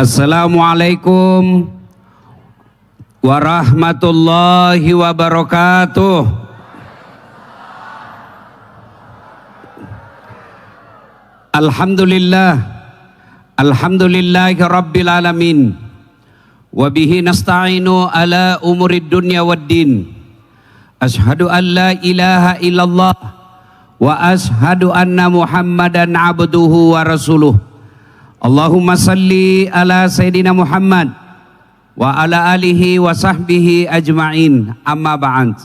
Assalamualaikum warahmatullahi wabarakatuh. Alhamdulillahi rabbil alamin. Wabihi nasta'inu ala umurid dunya waddin. Ashhadu an la ilaha illallah wa ashhadu anna Muhammadan abduhu wa rasuluh. Allahumma salli ala Sayyidina Muhammad wa ala alihi wa sahbihi ajma'in, amma ba'd.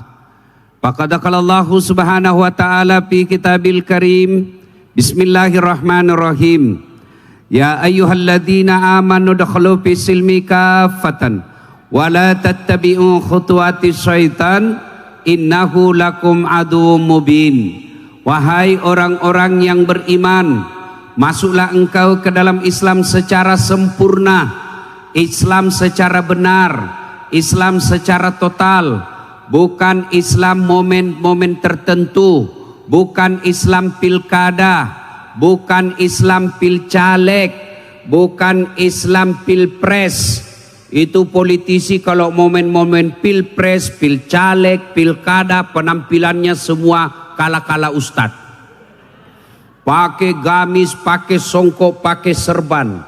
Faqad qala Allahu subhanahu wa ta'ala fi kitabil karim, bismillahirrahmanirrahim, ya ayyuhalladzina amanu dakhulu fi silmi kaffatan wa la tattabi'u khutuwatis syaitan innahu lakum aduwwum mubin. Wahai orang-orang yang beriman, masuklah engkau ke dalam Islam secara sempurna, Islam secara benar, Islam secara total, bukan Islam momen-momen tertentu, bukan Islam pilkada, bukan Islam pilcaleg, bukan Islam pilpres. Itu politisi kalau momen-momen pilpres, pilcaleg, pilkada, penampilannya semua kala-kala ustadz. Pakai gamis, pakai songkok, pakai serban,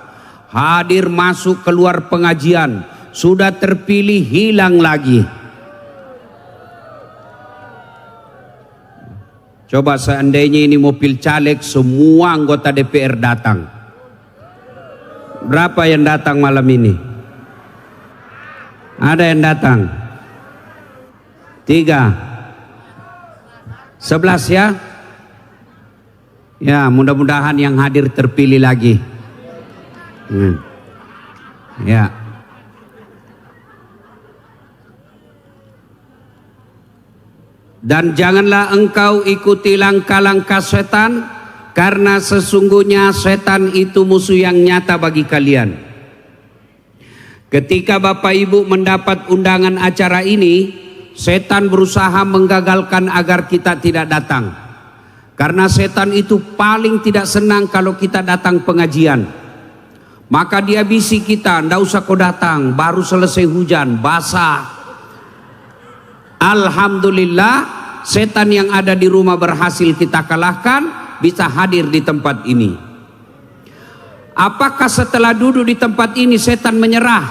hadir masuk keluar pengajian, sudah terpilih hilang lagi. Coba seandainya ini mobil caleg, semua anggota DPR datang, berapa yang datang malam ini? Ada yang datang 3, 11 ya. Ya, mudah-mudahan yang hadir terpilih lagi. Ya. Dan janganlah engkau ikuti langkah-langkah setan, karena sesungguhnya setan itu musuh yang nyata bagi kalian. Ketika Bapak Ibu mendapat undangan acara ini, setan berusaha menggagalkan agar kita tidak datang. Karena setan itu paling tidak senang kalau kita datang pengajian. Maka dia bisik kita, ndak usah kau datang, baru selesai hujan, basah. Alhamdulillah, setan yang ada di rumah berhasil kita kalahkan, bisa hadir di tempat ini. Apakah setelah duduk di tempat ini setan menyerah?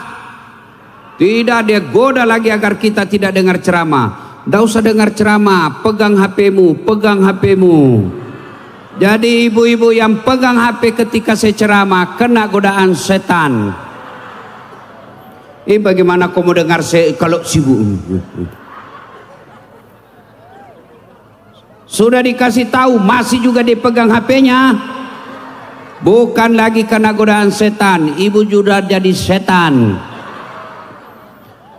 Tidak, dia goda lagi agar kita tidak dengar ceramah. Tidak usah dengar ceramah, pegang HP-mu, pegang HP-mu. Jadi ibu-ibu yang pegang HP ketika saya ceramah, kena godaan setan. Bagaimana kamu dengar saya kalau sibuk? Sudah dikasih tahu, masih juga dipegang HP-nya. Bukan lagi kena godaan setan, ibu juga jadi setan.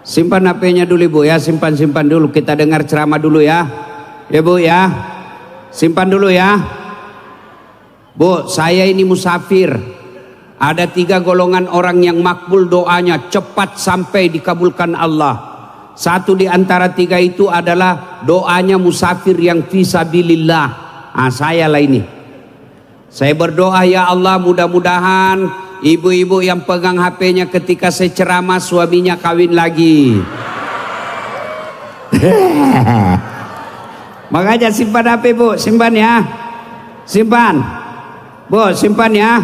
Simpan HP-nya dulu ibu ya, simpan dulu, kita dengar ceramah dulu ya. Ya bu ya, simpan dulu ya. Bu, saya ini musafir. Ada 3 golongan orang yang makbul doanya, cepat sampai dikabulkan Allah. Satu di antara 3 itu adalah doanya musafir yang fisabilillah. Saya lah ini. Saya berdoa, ya Allah, mudah-mudahan ibu-ibu yang pegang HP-nya ketika saya ceramah suaminya kawin lagi. Makanya simpan HP bu, simpan ya, simpan. Bu, simpan ya.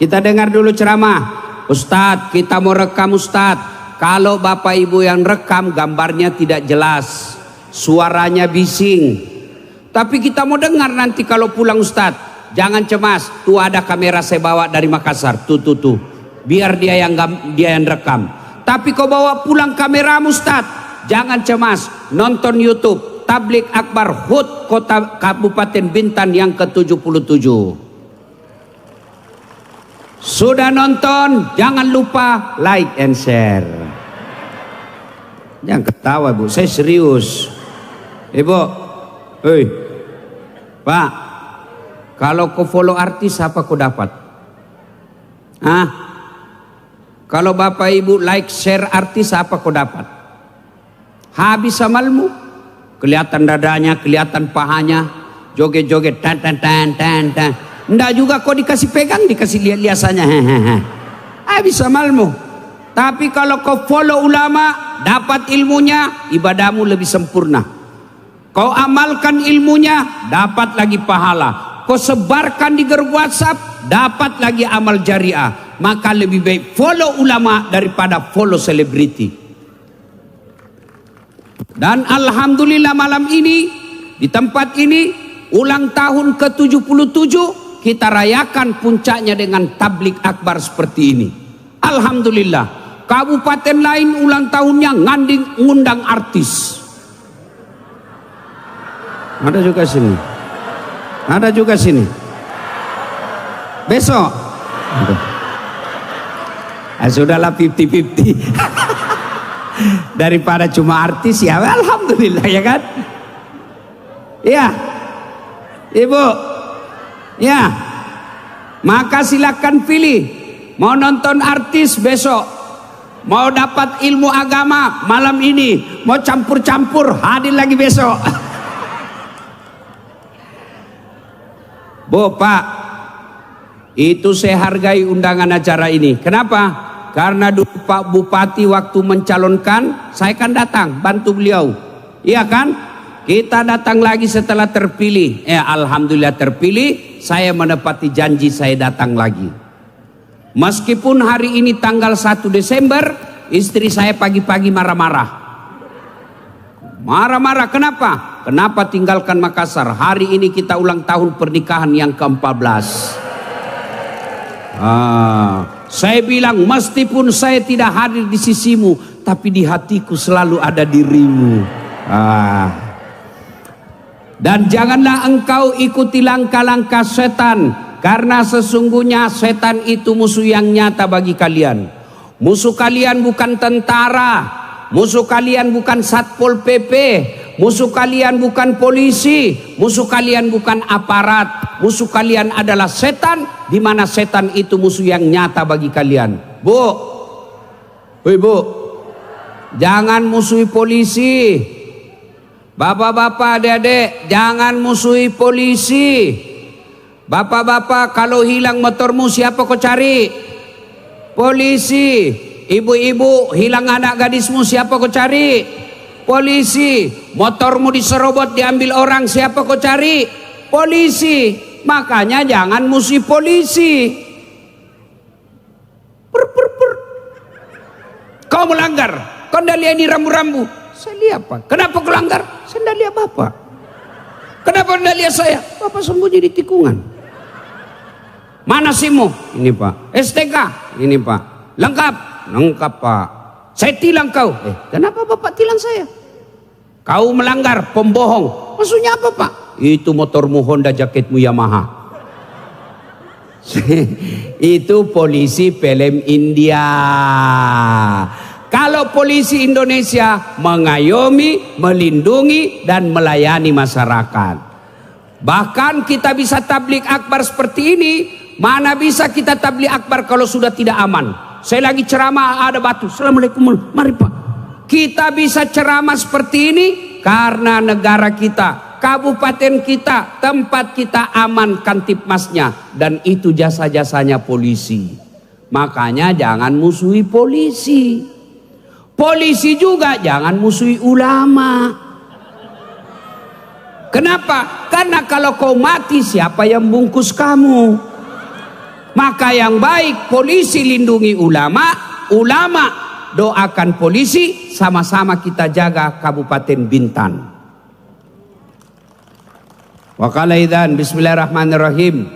Kita dengar dulu ceramah. Ustadz, kita mau rekam Ustadz. Kalau Bapak Ibu yang rekam, gambarnya tidak jelas, suaranya bising. Tapi kita mau dengar nanti kalau pulang Ustadz. Jangan cemas, tuh ada kamera saya bawa dari Makassar, tuh. Biar dia yang rekam. Tapi kau bawa pulang kameramu Ustadz, jangan cemas, nonton YouTube Tablik Akbar HUT Kota Kabupaten Bintan yang ke-77. Sudah nonton, jangan lupa like and share. Jangan ketawa bu, saya serius. Ibu, hei, Pak, kalau kau follow artis apa kau dapat? Kalau Bapak Ibu like share artis apa kau dapat? Habis amalmu. Kelihatan dadanya, kelihatan pahanya, joget-joget tan. Nggak juga kau dikasih pegang, dikasih lihat-liasannya. habis amalmu. Tapi kalau kau follow ulama, dapat ilmunya, ibadahmu lebih sempurna. Kau amalkan ilmunya, dapat lagi pahala. Kau sebarkan di grup WhatsApp, dapat lagi amal jariah. Maka lebih baik follow ulama daripada follow selebriti. Dan alhamdulillah malam ini di tempat ini ulang tahun ke-77 kita rayakan puncaknya dengan tablik akbar seperti ini. Alhamdulillah. Kabupaten lain ulang tahunnya ngundang artis. Ada juga sini. Ada juga sini. Besok. Sudahlah 50-50. Daripada cuma artis ya alhamdulillah ya kan. Ya Ibu, ya maka silakan pilih. Mau nonton artis besok, mau dapat ilmu agama malam ini, mau campur-campur hadir lagi besok. Bu, Pak, itu saya hargai undangan acara ini. Kenapa? Karena dulu Pak Bupati waktu mencalonkan, saya kan datang bantu beliau. Iya kan? Kita datang lagi setelah terpilih. Alhamdulillah terpilih, saya menepati janji saya datang lagi. Meskipun hari ini tanggal 1 Desember, istri saya pagi-pagi marah-marah. Marah-marah kenapa? Kenapa tinggalkan Makassar? Hari ini kita ulang tahun pernikahan yang ke-14. Saya bilang meskipun saya tidak hadir di sisimu, tapi di hatiku selalu ada dirimu. Dan janganlah engkau ikuti langkah-langkah setan, karena sesungguhnya setan itu musuh yang nyata bagi kalian. Musuh kalian bukan tentara, musuh kalian bukan Satpol PP, musuh kalian bukan polisi, musuh kalian bukan aparat, musuh kalian adalah setan, di mana setan itu musuh yang nyata bagi kalian. Bu, Ibu, jangan musuhi polisi. Bapak-bapak, adik-adik, jangan musuhi polisi. Bapak-bapak, kalau hilang motormu siapa kau cari? Polisi. Ibu-ibu, hilang anak gadismu siapa kau cari? Polisi. Motormu diserobot diambil orang siapa kau cari? Polisi. Makanya jangan musuhi polisi. Kau melanggar, kau ndak lihat ini rambu-rambu. Saya lihat Pak. Kenapa kau langgar? Saya ndak lihat Bapak. Kenapa ndak lihat saya? Bapak sembunyi di tikungan. Mana SIM-mu? Ini Pak. STK? Ini Pak. Lengkap? Lengkap Pak. Saya tilang kau. Kenapa Bapak tilang saya? Kau melanggar, pembohong. Maksudnya apa Pak? Itu motormu Honda, jaketmu Yamaha. Itu polisi film India. Kalau polisi Indonesia mengayomi, melindungi dan melayani masyarakat. Bahkan kita bisa tablik akbar seperti ini. Mana bisa kita tablik akbar kalau sudah tidak aman? Saya lagi ceramah ada batu. Assalamualaikum, mari Pak. Kita bisa ceramah seperti ini karena negara kita, kabupaten kita, tempat kita aman kantipmasnya, dan itu jasa-jasanya polisi. Makanya jangan musuhi polisi. Polisi juga jangan musuhi ulama. Kenapa? Karena kalau kau mati siapa yang bungkus kamu? Maka yang baik polisi lindungi ulama, ulama doakan polisi, sama-sama kita jaga Kabupaten Bintan. Wa qala idzan bismillahirrahmanirrahim.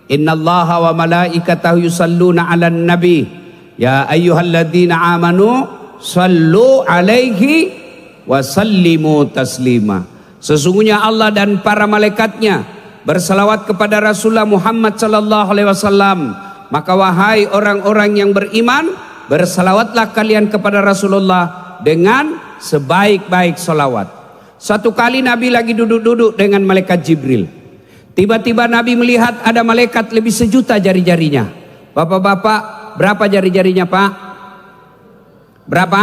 Innallaha wa malaikatahu yusalluna 'alan nabi. Ya ayyuhalladzina amanu sallu 'alaihi wa sallimu taslima. Sesungguhnya Allah dan para malaikatnya bersalawat kepada Rasulullah Muhammad sallallahu alaihi wasallam. Maka wahai orang-orang yang beriman, bersalawatlah kalian kepada Rasulullah dengan sebaik-baik salawat. Satu kali Nabi lagi duduk-duduk dengan malaikat Jibril. Tiba-tiba Nabi melihat ada malaikat lebih sejuta jari-jarinya. Bapak-bapak, berapa jari-jarinya Pak? Berapa?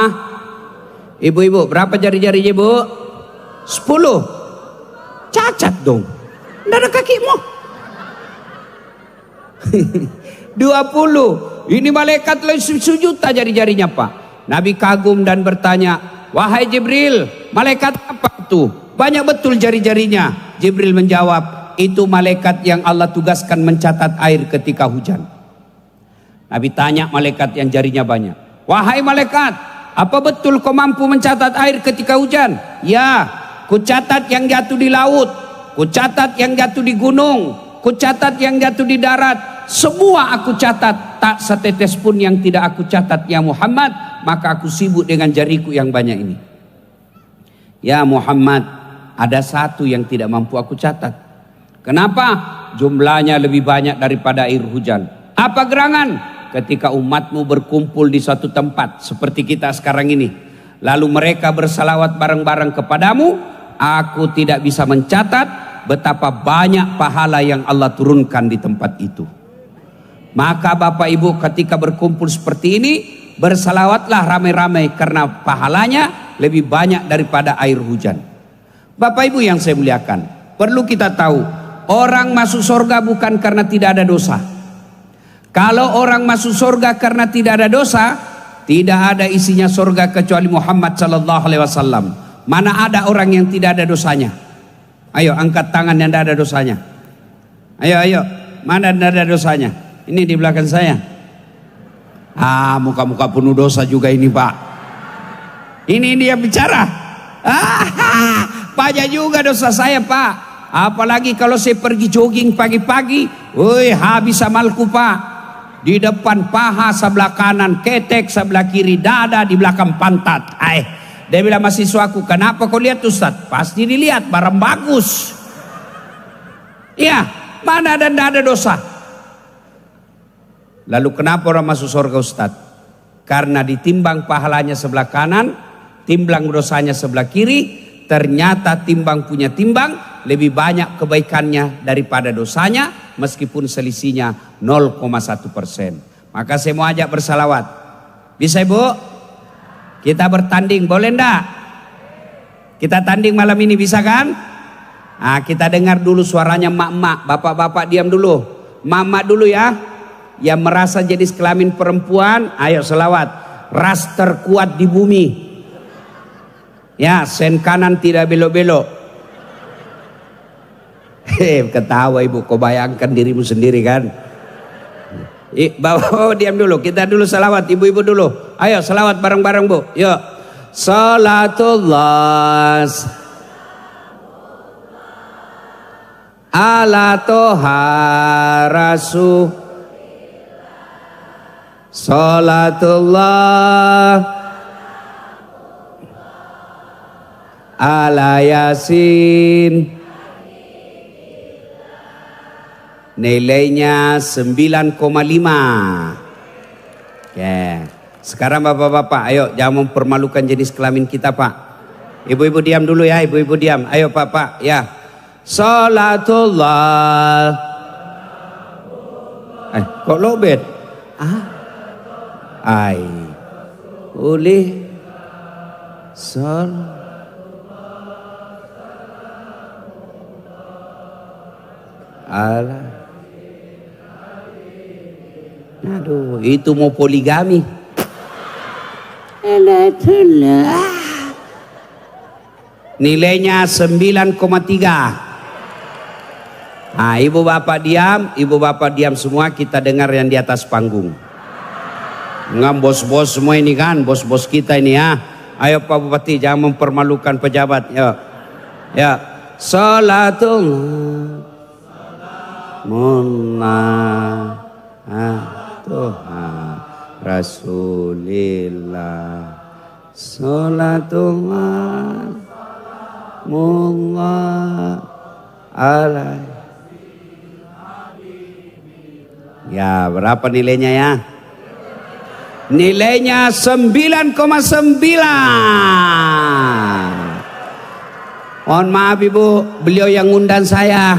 Ibu-ibu, berapa jari-jarinya Bu? 10. Cacat dong. Nggak ada kakimu. 20. ini malaikat sujud tak jari-jarinya Pak. Nabi kagum dan bertanya, wahai Jibril, malaikat apa itu? Banyak betul jari-jarinya. Jibril menjawab, itu malaikat yang Allah tugaskan mencatat air ketika hujan. Nabi tanya malaikat yang jarinya banyak, wahai malaikat, apa betul kau mampu mencatat air ketika hujan? Ya, ku catat yang jatuh di laut, ku catat yang jatuh di gunung, ku catat yang jatuh di darat. Semua aku catat, tak setetes pun yang tidak aku catat ya Muhammad. Maka aku sibuk dengan jariku yang banyak ini. Ya Muhammad, ada satu yang tidak mampu aku catat. Kenapa? Jumlahnya lebih banyak daripada air hujan. Apa gerangan? Ketika umatmu berkumpul di suatu tempat seperti kita sekarang ini, lalu mereka bersalawat bareng-bareng kepadamu, aku tidak bisa mencatat betapa banyak pahala yang Allah turunkan di tempat itu. Maka Bapak Ibu ketika berkumpul seperti ini, bersalawatlah ramai-ramai karena pahalanya lebih banyak daripada air hujan. Bapak Ibu yang saya muliakan, perlu kita tahu, orang masuk surga bukan karena tidak ada dosa. Kalau orang masuk surga karena tidak ada dosa, tidak ada isinya surga kecuali Muhammad sallallahu alaihi wasallam. Mana ada orang yang tidak ada dosanya? Ayo angkat tangan yang tidak ada dosanya. Ayo, mana tidak ada dosanya? Ini di belakang saya. Muka-muka penuh dosa juga ini Pak. Ini dia bicara. Banyak juga dosa saya Pak. Apalagi kalau saya pergi jogging pagi-pagi. Habis amalku Pak. Di depan paha sebelah kanan, ketek sebelah kiri, dada di belakang pantat. Dia bilang mahasiswaku, kenapa kau lihat Ustaz? Pasti dilihat, barang bagus. Iya, mana dan tidak ada dosa. Lalu kenapa orang masuk surga Ustaz? Karena ditimbang pahalanya sebelah kanan, timbang dosanya sebelah kiri, ternyata timbang punya timbang lebih banyak kebaikannya daripada dosanya, meskipun selisihnya 0,1%. Maka saya mau ajak bersalawat. Bisa Ibu? Kita bertanding, boleh enggak? Kita tanding malam ini, bisa kan? Kita dengar dulu suaranya mak-mak. Bapak-bapak diam dulu. Mak-mak dulu ya. Yang merasa jenis kelamin perempuan, ayo selawat. Ras terkuat di bumi. Ya, sen kanan tidak belok-belok. Ketawa Ibu, kau bayangkan dirimu sendiri kan? Bawa diam dulu, kita dulu salawat, ibu-ibu dulu. Ayo salawat bareng-bareng Bu. Yuk. Salatullah ala toha rasul. Salatullah ala yasin. Nilainya 9,5. Oke. Sekarang bapak-bapak, ayo jangan mempermalukan jenis kelamin kita Pak. Ibu-ibu diam dulu ya, ibu-ibu diam. Ayo Pak, ya. Salatullah. Kok lobet? Boleh. Aduh, itu mau poligami. Nilainya 9,3. Ibu bapak diam semua, kita dengar yang di atas panggung. Ngam bos-bos semua ini kan, bos-bos kita ini ya. Ayo Pak Bupati, jangan mempermalukan pejabat. Ya. Salatullah Tuhan Rasulillah. Salatullah alaihi. Ya, berapa nilainya ya? Nilainya 9,9. Mohon maaf Ibu, beliau yang ngundang saya.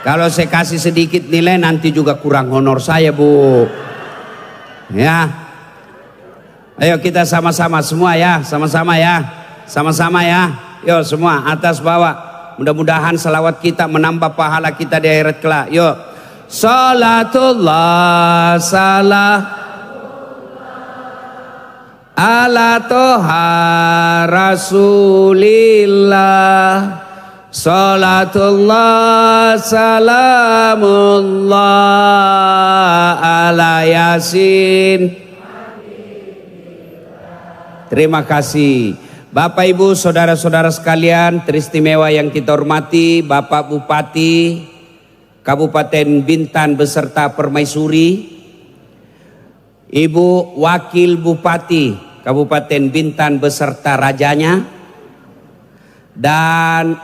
Kalau saya kasih sedikit nilai nanti juga kurang honor saya Bu. Ya. Ayo kita sama-sama semua ya, sama-sama ya. Sama-sama ya. Yuk semua atas bawah. Mudah-mudahan salawat kita menambah pahala kita di akhirat kelak. Yuk. Salatullah salam ala toha rasulillah. Salatullah salamullah ala yasin. Terima kasih Bapak Ibu saudara-saudara sekalian teristimewa yang kita hormati, Bapak Bupati Kabupaten Bintan beserta Permaisuri, Ibu Wakil Bupati Kabupaten Bintan beserta rajanya, dan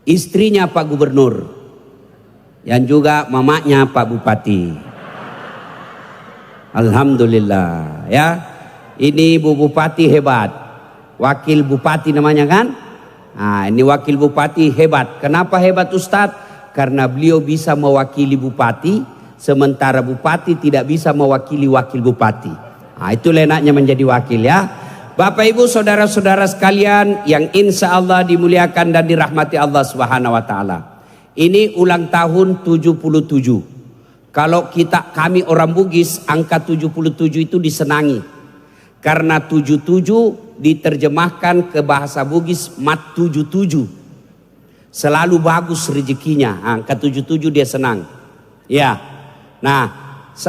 istrinya Pak Gubernur, yang juga mamanya Pak Bupati. Alhamdulillah ya. Ini Bu Bupati hebat. Wakil Bupati namanya kan? Nah, ini Wakil Bupati hebat. Kenapa hebat Ustadz? Karena beliau bisa mewakili Bupati, sementara Bupati tidak bisa mewakili Wakil Bupati. Nah, itu enaknya menjadi wakil ya. Bapak Ibu saudara-saudara sekalian yang insya Allah dimuliakan dan dirahmati Allah Subhanahu wa taala. Ini ulang tahun 77. Kalau kami orang Bugis, angka 77 itu disenangi. Karena 77 diterjemahkan ke bahasa Bugis mat 77. Selalu bagus rezekinya. Angka 77 dia senang. Ya. Nah,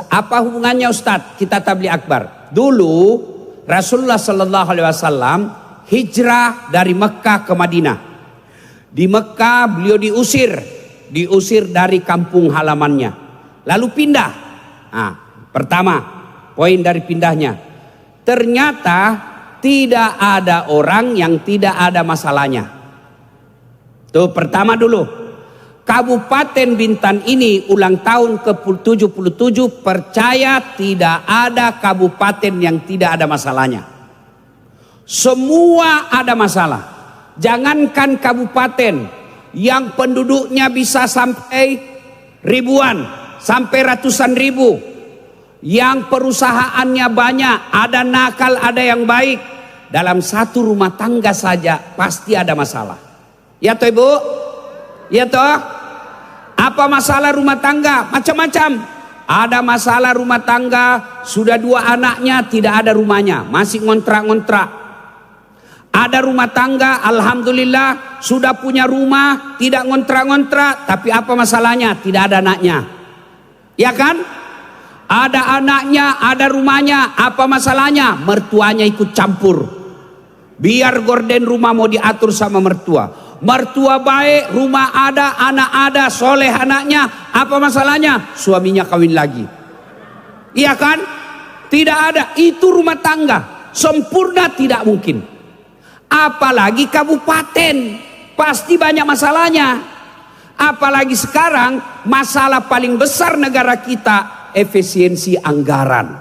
apa hubungannya Ustadz? Kita tabligh akbar. Dulu Rasulullah Sallallahu Alaihi Wasallam hijrah dari Mekah ke Madinah. Di Mekah beliau diusir dari kampung halamannya. Lalu pindah. Nah, pertama poin dari pindahnya. Ternyata tidak ada orang yang tidak ada masalahnya. Itu pertama dulu. Kabupaten Bintan ini ulang tahun ke-77, percaya tidak ada kabupaten yang tidak ada masalahnya. Semua ada masalah. Jangankan kabupaten yang penduduknya bisa sampai ribuan, sampai ratusan ribu. Yang perusahaannya banyak, ada nakal, ada yang baik. Dalam satu rumah tangga saja pasti ada masalah. Ya toh Ibu? Ya toh? Apa masalah rumah tangga? Macam-macam. Ada masalah rumah tangga, sudah 2 anaknya tidak ada rumahnya, masih ngontrak-ngontrak. Ada rumah tangga, alhamdulillah sudah punya rumah, tidak ngontrak-ngontrak, tapi apa masalahnya? Tidak ada anaknya. Ya kan? Ada anaknya, ada rumahnya, apa masalahnya? Mertuanya ikut campur. Biar gorden rumah mau diatur sama mertua. Mertua baik, rumah ada, anak ada, soleh anaknya, apa masalahnya? Suaminya kawin lagi. Iya kan? Tidak ada, itu rumah tangga. Sempurna tidak mungkin. Apalagi kabupaten, pasti banyak masalahnya. Apalagi sekarang, masalah paling besar negara kita, efisiensi anggaran.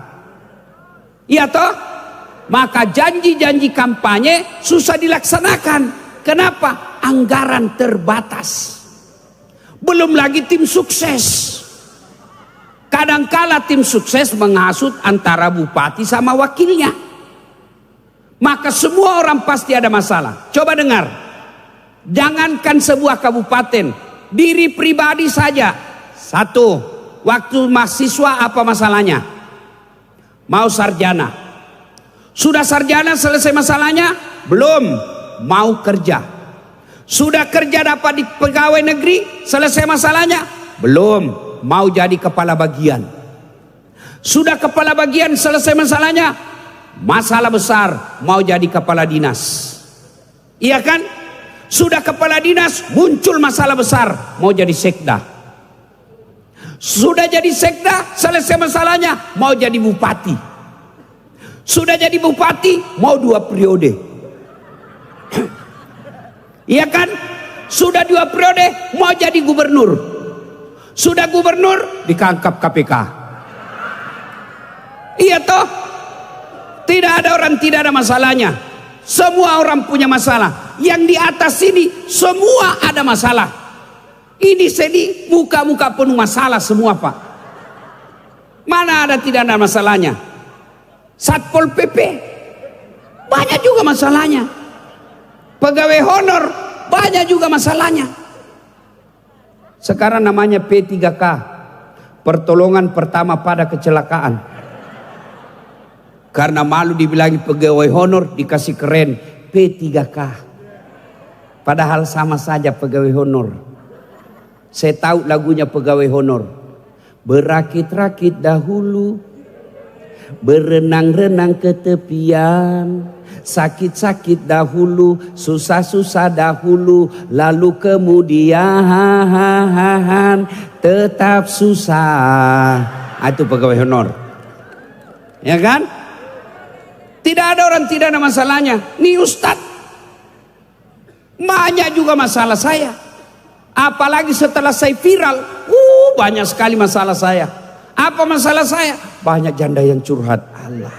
Iya toh? Maka janji-janji kampanye susah dilaksanakan. Kenapa? Anggaran terbatas. Belum lagi tim sukses. Kadangkala tim sukses menghasut antara bupati sama wakilnya. Maka semua orang pasti ada masalah. Coba dengar. Jangankan sebuah kabupaten, diri pribadi saja. Satu, waktu mahasiswa apa masalahnya? Mau sarjana. Sudah sarjana selesai masalahnya? Belum. Mau kerja. Sudah kerja dapat di pegawai negeri? Selesai masalahnya? Belum. Mau jadi kepala bagian. Sudah kepala bagian selesai masalahnya? Masalah besar, mau jadi kepala dinas. Iya kan? Sudah kepala dinas, muncul masalah besar, mau jadi sekda. Sudah jadi sekda, selesai masalahnya, mau jadi bupati. Sudah jadi bupati, mau 2 periode. Iya kan? Sudah 2 periode, mau jadi gubernur. Sudah gubernur, ditangkap KPK. Iya toh? Tidak ada orang tidak ada masalahnya. Semua orang punya masalah. Yang di atas ini semua ada masalah. Ini sini muka-muka penuh masalah semua Pak. Mana ada tidak ada masalahnya? Satpol PP banyak juga masalahnya. Pegawai honor banyak juga masalahnya. Sekarang namanya P3K. pertolongan pertama pada kecelakaan. Karena malu dibilangi pegawai honor, dikasih keren P3K. Padahal sama saja pegawai honor. Saya tahu lagunya pegawai honor. Berakit-rakit dahulu, berenang-renang ke tepian, sakit-sakit dahulu, susah-susah dahulu, lalu kemudian tetap susah. Itu pegawai honor. Ya kan? Tidak ada orang tidak ada masalahnya. Nih Ustadz, banyak juga masalah saya. Apalagi setelah saya viral, banyak sekali masalah saya. Apa masalah saya? Banyak janda yang curhat. Allah,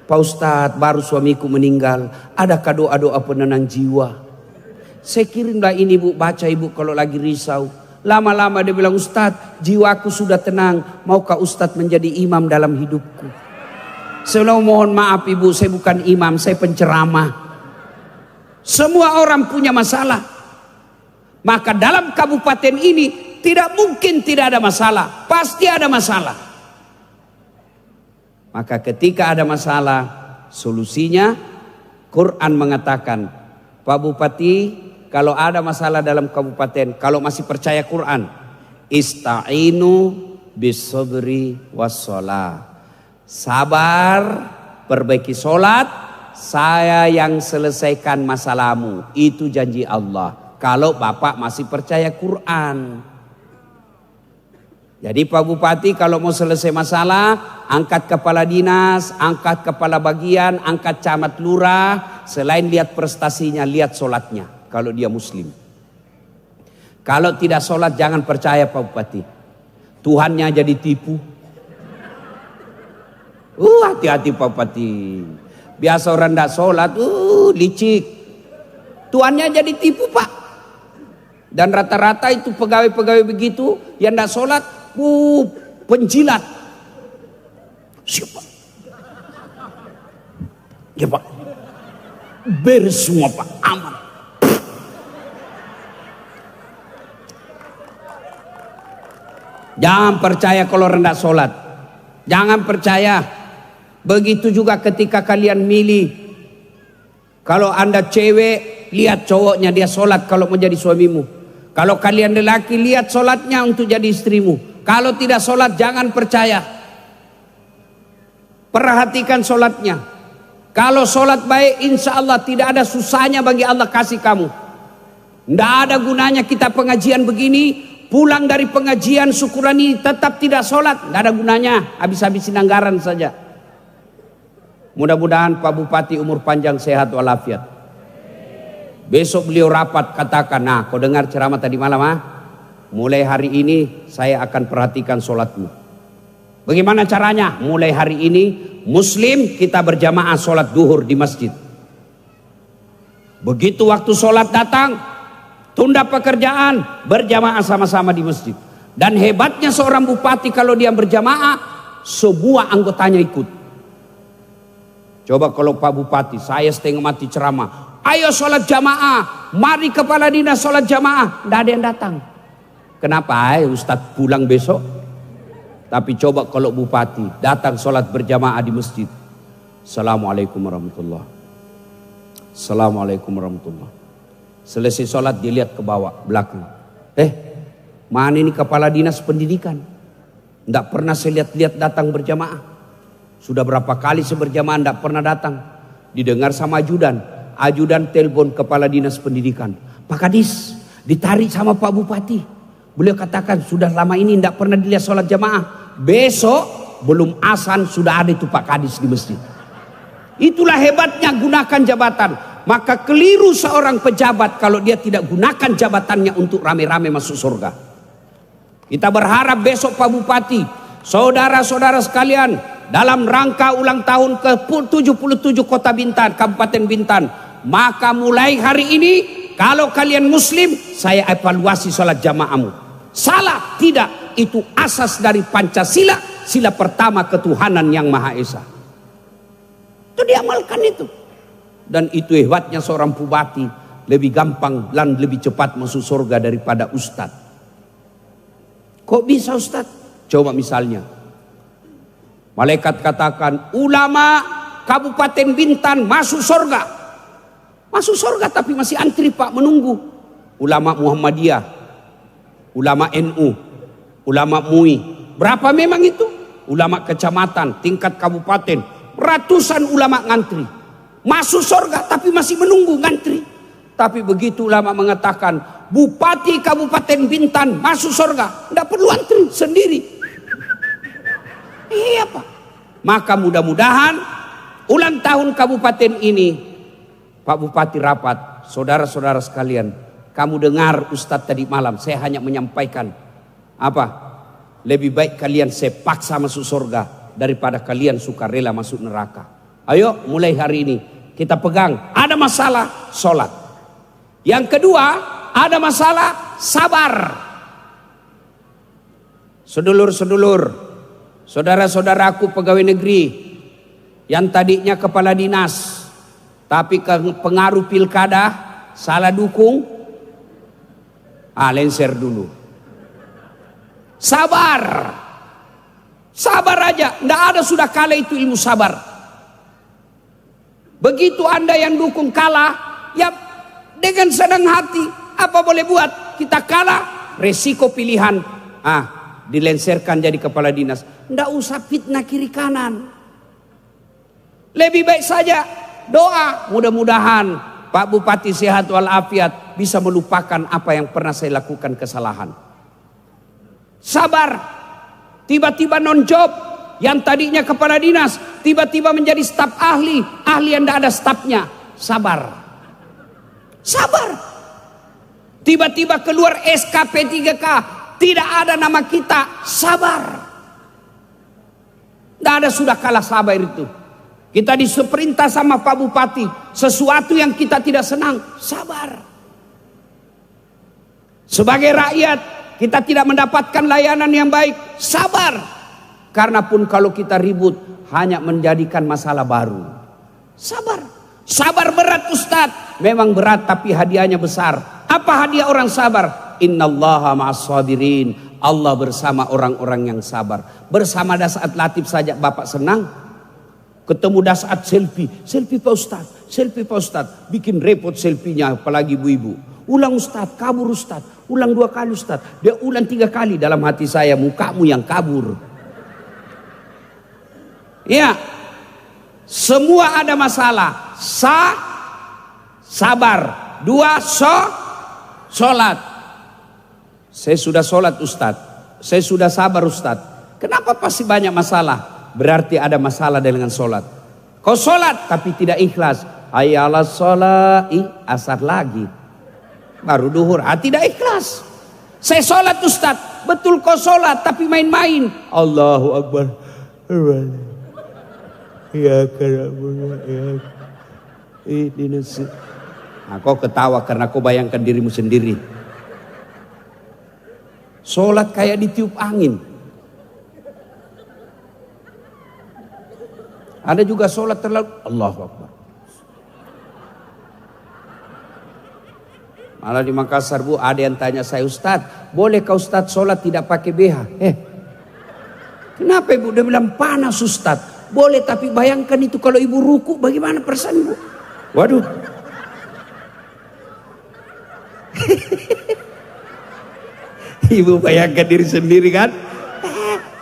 Pak Ustadz, baru suamiku meninggal, adakah doa-doa penenang jiwa? Saya kirimlah ini bu, baca ibu kalau lagi risau. Lama-lama dia bilang, Ustadz, jiwaku sudah tenang, maukah Ustadz menjadi imam dalam hidupku? Saya mohon maaf ibu, saya bukan imam, saya penceramah. Semua orang punya masalah. Maka dalam kabupaten ini tidak mungkin tidak ada masalah, pasti ada masalah. Maka ketika ada masalah, solusinya Quran mengatakan, Pak Bupati, kalau ada masalah dalam kabupaten, kalau masih percaya Quran, ista'inu bis-sabri was-shalah. Sabar, perbaiki sholat, saya yang selesaikan masalahmu. Itu janji Allah. Kalau Bapak masih percaya Quran. Jadi Pak Bupati kalau mau selesai masalah, angkat kepala dinas, angkat kepala bagian, angkat camat lurah. Selain lihat prestasinya, lihat sholatnya. Kalau dia muslim. Kalau tidak sholat jangan percaya Pak Bupati. Tuhannya jadi tipu. Hati-hati Pak Bupati. Biasa orang tidak sholat, licik. Tuannya jadi tipu Pak. Dan rata-rata itu pegawai-pegawai begitu yang tidak sholat, penjilat. Siapa? Ya Pak. Beres semua Pak, aman. Jangan percaya kalau rendah sholat. Jangan percaya. Begitu juga ketika kalian milih. Kalau anda cewek, lihat cowoknya dia sholat kalau mau jadi suamimu. Kalau kalian lelaki, lihat sholatnya untuk jadi istrimu. Kalau tidak sholat, jangan percaya. Perhatikan sholatnya. Kalau sholat baik, insya Allah tidak ada susahnya bagi Allah kasih kamu. Tidak ada gunanya kita pengajian begini, pulang dari pengajian syukuran ini tetap tidak sholat. Tidak ada gunanya, habis-habisin anggaran saja. Mudah-mudahan Pak Bupati umur panjang, sehat walafiat. Besok beliau rapat katakan, nah kau dengar ceramah tadi malam mulai hari ini saya akan perhatikan sholatmu. Bagaimana caranya? Mulai hari ini muslim kita berjamaah sholat duhur di masjid. Begitu waktu sholat datang, tunda pekerjaan, berjamaah sama-sama di masjid. Dan hebatnya seorang bupati kalau dia berjamaah, semua anggotanya ikut. Coba kalau Pak Bupati, saya setengah mati ceramah, ayo sholat jamaah, mari kepala dinas sholat jamaah, tidak ada yang datang. Kenapa? Ustadz pulang besok. Tapi coba kalau Bupati datang sholat berjamaah di masjid. Assalamualaikum warahmatullahi. Assalamualaikum warahmatullahi. Selesai sholat dilihat ke bawah, belakang. Mana ini kepala dinas pendidikan? Tidak pernah saya lihat-lihat datang berjamaah. Sudah berapa kali saya berjamaah tidak pernah datang. Didengar sama ajudan. Ajudan telepon kepala dinas pendidikan. Pak Kadis ditarik sama Pak Bupati. Beliau katakan sudah lama ini tidak pernah dilihat sholat jamaah. Besok belum azan sudah ada itu Pak Kadis di masjid. Itulah hebatnya gunakan jabatan. Maka keliru seorang pejabat kalau dia tidak gunakan jabatannya untuk rame-rame masuk surga. Kita berharap besok Pak Bupati, saudara-saudara sekalian, dalam rangka ulang tahun ke-77 Kota Bintan, Kabupaten Bintan, maka mulai hari ini kalau kalian muslim, saya evaluasi sholat jamaahmu. Salah? Tidak. Itu asas dari Pancasila, sila pertama ketuhanan yang Maha Esa. Itu diamalkan itu. Dan itu hebatnya seorang bupati, lebih gampang dan lebih cepat masuk surga daripada ustadz. Kok bisa ustadz? Coba misalnya, malaikat katakan ulama Kabupaten Bintan masuk surga. Masuk surga tapi masih antri Pak, menunggu. Ulama Muhammadiyah, ulama NU, ulama MUI. Berapa memang itu? Ulama kecamatan, tingkat kabupaten. Ratusan ulama ngantri. Masuk surga tapi masih menunggu ngantri. Tapi begitu ulama mengatakan Bupati Kabupaten Bintan masuk surga, tidak perlu antri, sendiri. Iya Pak. Maka mudah-mudahan ulang tahun kabupaten ini, Pak Bupati rapat, saudara-saudara sekalian, kamu dengar Ustadz tadi malam, saya hanya menyampaikan apa? Lebih baik kalian saya paksa masuk surga daripada kalian sukarela masuk neraka. Ayo mulai hari ini kita pegang. Ada masalah sholat. Yang kedua, ada masalah sabar. Sedulur-sedulur, saudara-saudaraku pegawai negeri yang tadinya kepala dinas, tapi pengaruh pilkada salah dukung, lenser dulu. Sabar, sabar aja. Tidak ada sudah kalah itu ilmu sabar. Begitu Anda yang dukung kalah, ya dengan senang hati, apa boleh buat? Kita kalah, resiko pilihan, dilenserkan jadi kepala dinas. Tidak usah fitnah kiri kanan. Lebih baik saja doa, mudah-mudahan Pak Bupati sehat walafiat, bisa melupakan apa yang pernah saya lakukan kesalahan. Sabar. Tiba-tiba non job, yang tadinya kepala dinas tiba-tiba menjadi staf ahli yang tidak ada stafnya. Sabar. Sabar. Tiba-tiba keluar SKP 3K, tidak ada nama kita. Sabar. Tidak ada sudah kalah sabar itu. Kita diperintah sama Pak Bupati sesuatu yang kita tidak senang, sabar. Sebagai rakyat kita tidak mendapatkan layanan yang baik, sabar. Karena pun kalau kita ribut hanya menjadikan masalah baru. Sabar. Sabar berat Ustadz. Memang berat tapi hadiahnya besar. Apa hadiah orang sabar? Innallaha ma'as-sabirin. Allah bersama orang-orang yang sabar. Bersama Dasaat Latif saja Bapak senang. Ketemu Dasaat selfie Pak Ustadz, selfie Pak Ustadz, bikin repot selfie-nya, apalagi ibu-ibu. Ulang Ustadz, kabur Ustadz, ulang 2 kali Ustadz, dia ulang 3 kali. Dalam hati saya, mukamu yang kabur. Ya, semua ada masalah. Sabar. 2, sholat. Saya sudah sholat Ustadz, saya sudah sabar Ustadz. Kenapa pasti banyak masalah? Berarti ada masalah dengan sholat. Kau sholat tapi tidak ikhlas. Hayya 'alas sholat, asar lagi. Baru duhur, tidak ikhlas. Saya sholat Ustadz, betul kau sholat tapi main-main. Allahu Akbar. Ya karabunya ya. Kau ketawa karena kau bayangkan dirimu sendiri. Sholat kayak ditiup angin. Ada juga sholat terlalu Allahu Akbar. Malah di Makassar Bu, ada yang tanya saya, Ustadz, bolehkah Ustadz sholat tidak pakai BH? Kenapa Ibu? Dia bilang panas Ustadz. Boleh, tapi bayangkan itu kalau Ibu ruku, bagaimana perasaan Ibu? Waduh. Ibu bayangkan diri sendiri kan?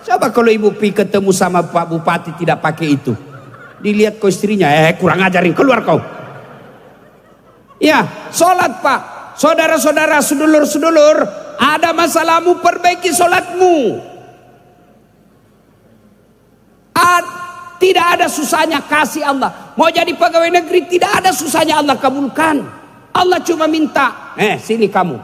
Coba kalau Ibu pergi ketemu sama Pak Bupati tidak pakai itu. Dilihat kau istrinya, kurang ajarin, keluar kau. Ya, sholat Pak. Saudara-saudara, sedulur-sedulur, ada masalahmu, perbaiki sholatmu. Tidak ada susahnya kasih Allah. Mau jadi pegawai negeri, tidak ada susahnya Allah kabulkan. Allah cuma minta, sini kamu.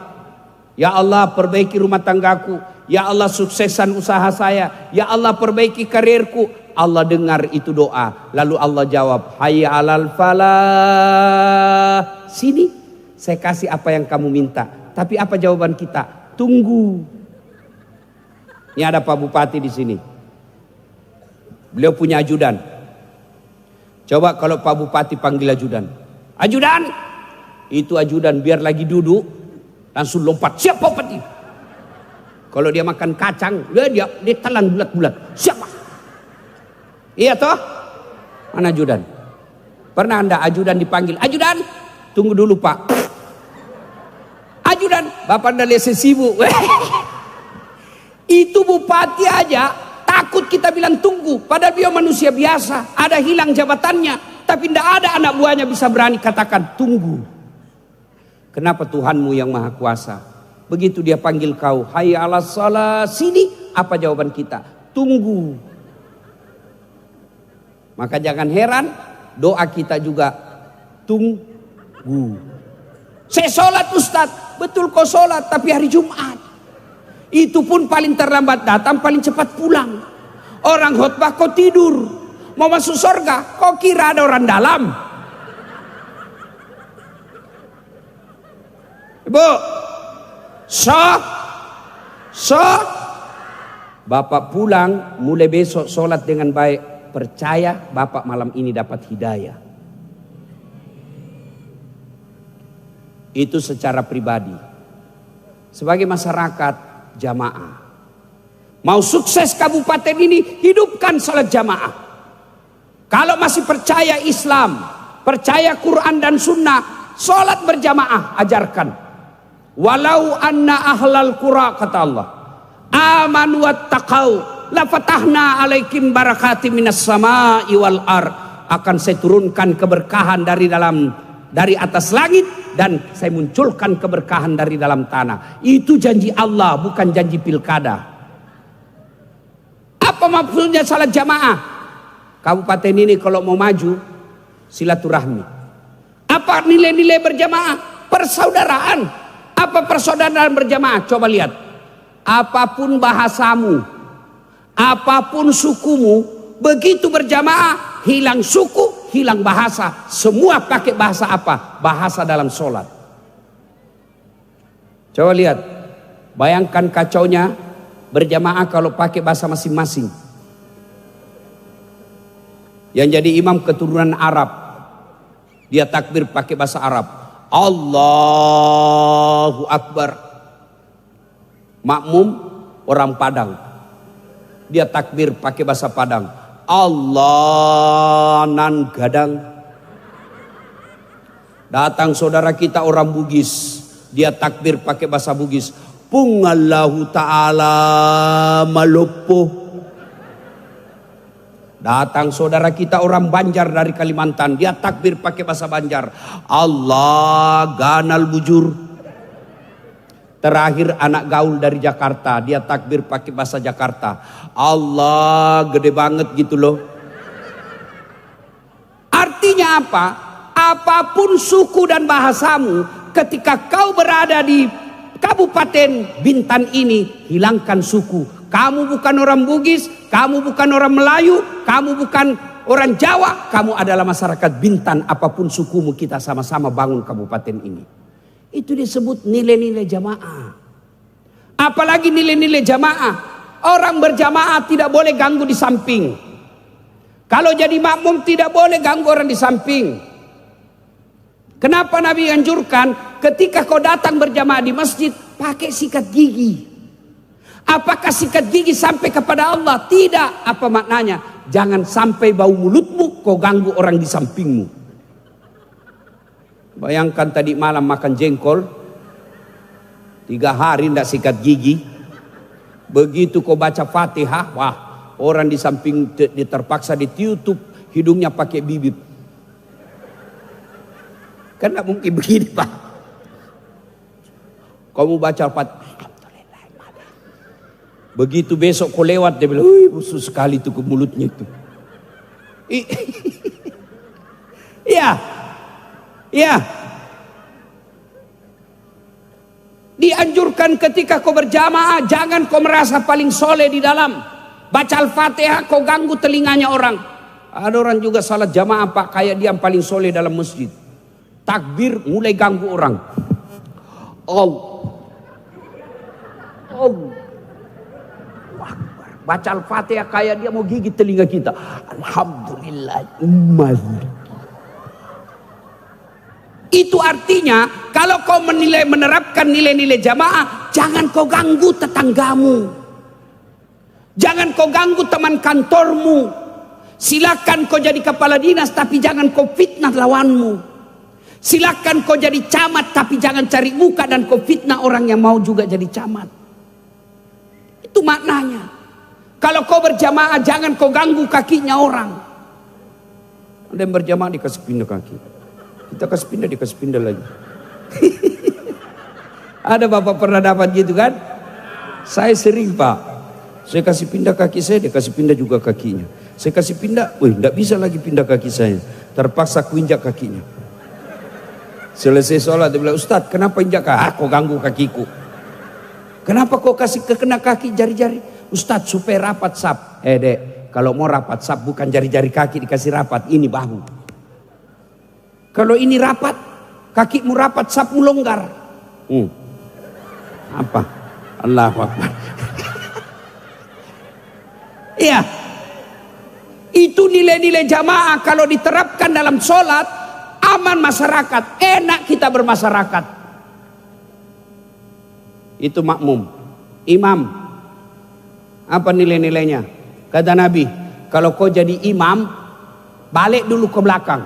Ya Allah, perbaiki rumah tanggaku. Ya Allah, suksesan usaha saya. Ya Allah, perbaiki karirku. Allah dengar itu doa. Lalu Allah jawab, hayya 'alal falah. Sini, saya kasih apa yang kamu minta. Tapi apa jawaban kita? Tunggu. Ini ada Pak Bupati di sini. Beliau punya ajudan. Coba kalau Pak Bupati panggil ajudan. Ajudan! Itu ajudan biar lagi duduk, langsung lompat. Siap Pak Bupati. Kalau dia makan kacang, dia telan bulat-bulat. Siapa? Iya toh? Mana ajudan? Pernah Anda ajudan dipanggil? Ajudan, tunggu dulu Pak. Ajudan, Bapak Anda lihat sibuk. Itu bupati aja takut kita bilang tunggu. Padahal dia manusia biasa. Ada hilang jabatannya. Tapi tidak ada anak buahnya bisa berani katakan tunggu. Kenapa Tuhanmu yang maha kuasa? Begitu dia panggil kau, hayya ala shalah, sini. Apa jawaban kita? Tunggu. Maka jangan heran, doa kita juga tunggu. Saya sholat Ustaz, betul kau sholat, tapi hari Jumat. Itu pun paling terlambat datang, paling cepat pulang. Orang khotbah kau tidur. Mau masuk surga, kau kira ada orang dalam? Ibu, Bapak pulang, mulai besok sholat dengan baik. Percaya Bapak malam ini dapat hidayah. Itu secara pribadi. Sebagai masyarakat jamaah, mau sukses kabupaten ini, hidupkan sholat jamaah. Kalau masih percaya Islam, percaya Quran dan Sunnah, sholat berjamaah ajarkan. Walau anna ahlal qura, kata Allah, amanu wattaqau la fatahna alaikum barakatim minas sama'i wal ar. Akan saya turunkan keberkahan dari atas langit, dan saya munculkan keberkahan dari dalam tanah. Itu janji Allah, bukan janji pilkada. Apa maksudnya salat jamaah? Kabupaten ini kalau mau maju, silaturahmi. Apa nilai-nilai berjamaah? Persaudaraan. Apa persaudaraan berjamaah? Coba lihat. Apapun bahasamu, apapun sukumu, begitu berjamaah, hilang suku, hilang bahasa. Semua pakai bahasa apa? Bahasa dalam sholat. Coba lihat. Bayangkan kacaunya berjamaah kalau pakai bahasa masing-masing. Yang jadi imam keturunan Arab, dia takbir pakai bahasa Arab, Allahu Akbar. Makmum orang Padang, dia takbir pakai bahasa Padang, Allah nan gadang. Datang saudara kita orang Bugis, dia takbir pakai bahasa Bugis, Pungallahu ta'ala malopo. Datang saudara kita orang Banjar dari Kalimantan, dia takbir pakai bahasa Banjar, Allah ganal bujur. Terakhir anak gaul dari Jakarta, dia takbir pakai bahasa Jakarta, Allah gede banget gitu loh. Artinya apa? Apapun suku dan bahasamu, ketika kau berada di Kabupaten Bintan ini, hilangkan suku. Kamu bukan orang Bugis, kamu bukan orang Melayu, kamu bukan orang Jawa, kamu adalah masyarakat Bintan. Apapun sukumu, kita sama-sama bangun kabupaten ini. Itu disebut nilai-nilai jamaah. Apalagi nilai-nilai jamaah. Orang berjamaah tidak boleh ganggu di samping. Kalau jadi makmum tidak boleh ganggu orang di samping. Kenapa Nabi anjurkan ketika kau datang berjamaah di masjid, pakai sikat gigi. Apakah sikat gigi sampai kepada Allah? Tidak. Apa maknanya? Jangan sampai bau mulutmu kau ganggu orang di sampingmu. Bayangkan tadi malam makan jengkol, 3 hari tidak sikat gigi. Begitu kau baca Fatihah, wah, orang di samping terpaksa ditutup hidungnya pakai bibit. Kan tidak mungkin begini Pak. Kamu baca Fatihah, begitu besok kau lewat, dia bilang, busuk sekali tuh ke mulutnya itu. Iya. Iya. Dianjurkan ketika kau berjamaah, jangan kau merasa paling soleh di dalam. Baca Al-Fatihah, kau ganggu telinganya orang. Ada orang juga salat jamaah Pak, kayak dia yang paling soleh dalam masjid. Takbir mulai ganggu orang. Baca Al-Fatihah kayak dia mau gigit telinga kita. Alhamdulillah. Itu artinya kalau kau menerapkan nilai-nilai jamaah, jangan kau ganggu tetanggamu, jangan kau ganggu teman kantormu. Silakan kau jadi kepala dinas, tapi jangan kau fitnah lawanmu. Silakan kau jadi camat, tapi jangan cari muka dan kau fitnah orang yang mau juga jadi camat. Itu maknanya. Kalau kau berjamaah, jangan kau ganggu kakinya orang. Ada yang berjamaah dikasih pindah kaki, kita kasih pindah, dikasih pindah lagi. Ada bapak pernah dapat gitu kan? Saya sering pak, saya kasih pindah kaki saya, dia kasih pindah juga kakinya. Saya kasih pindah, tidak bisa lagi pindah kaki saya. Terpaksa ku injak kakinya. Selesai sholat dia bilang, Ustadz kenapa injak kaki? Kau ganggu kakiku. Kenapa kau kasih kena kaki jari-jari? Ustadz supaya rapat sap. Dek, kalau mau rapat sap bukan jari-jari kaki dikasih rapat, ini bahu. Kalau ini rapat, kakimu rapat, sapmu longgar. Apa? Allahu Akbar. Iya. Itu nilai-nilai jamaah kalau diterapkan dalam sholat, aman masyarakat, enak kita bermasyarakat. Itu makmum. Imam, apa nilai-nilainya? Kata Nabi, kalau kau jadi imam, balik dulu ke belakang.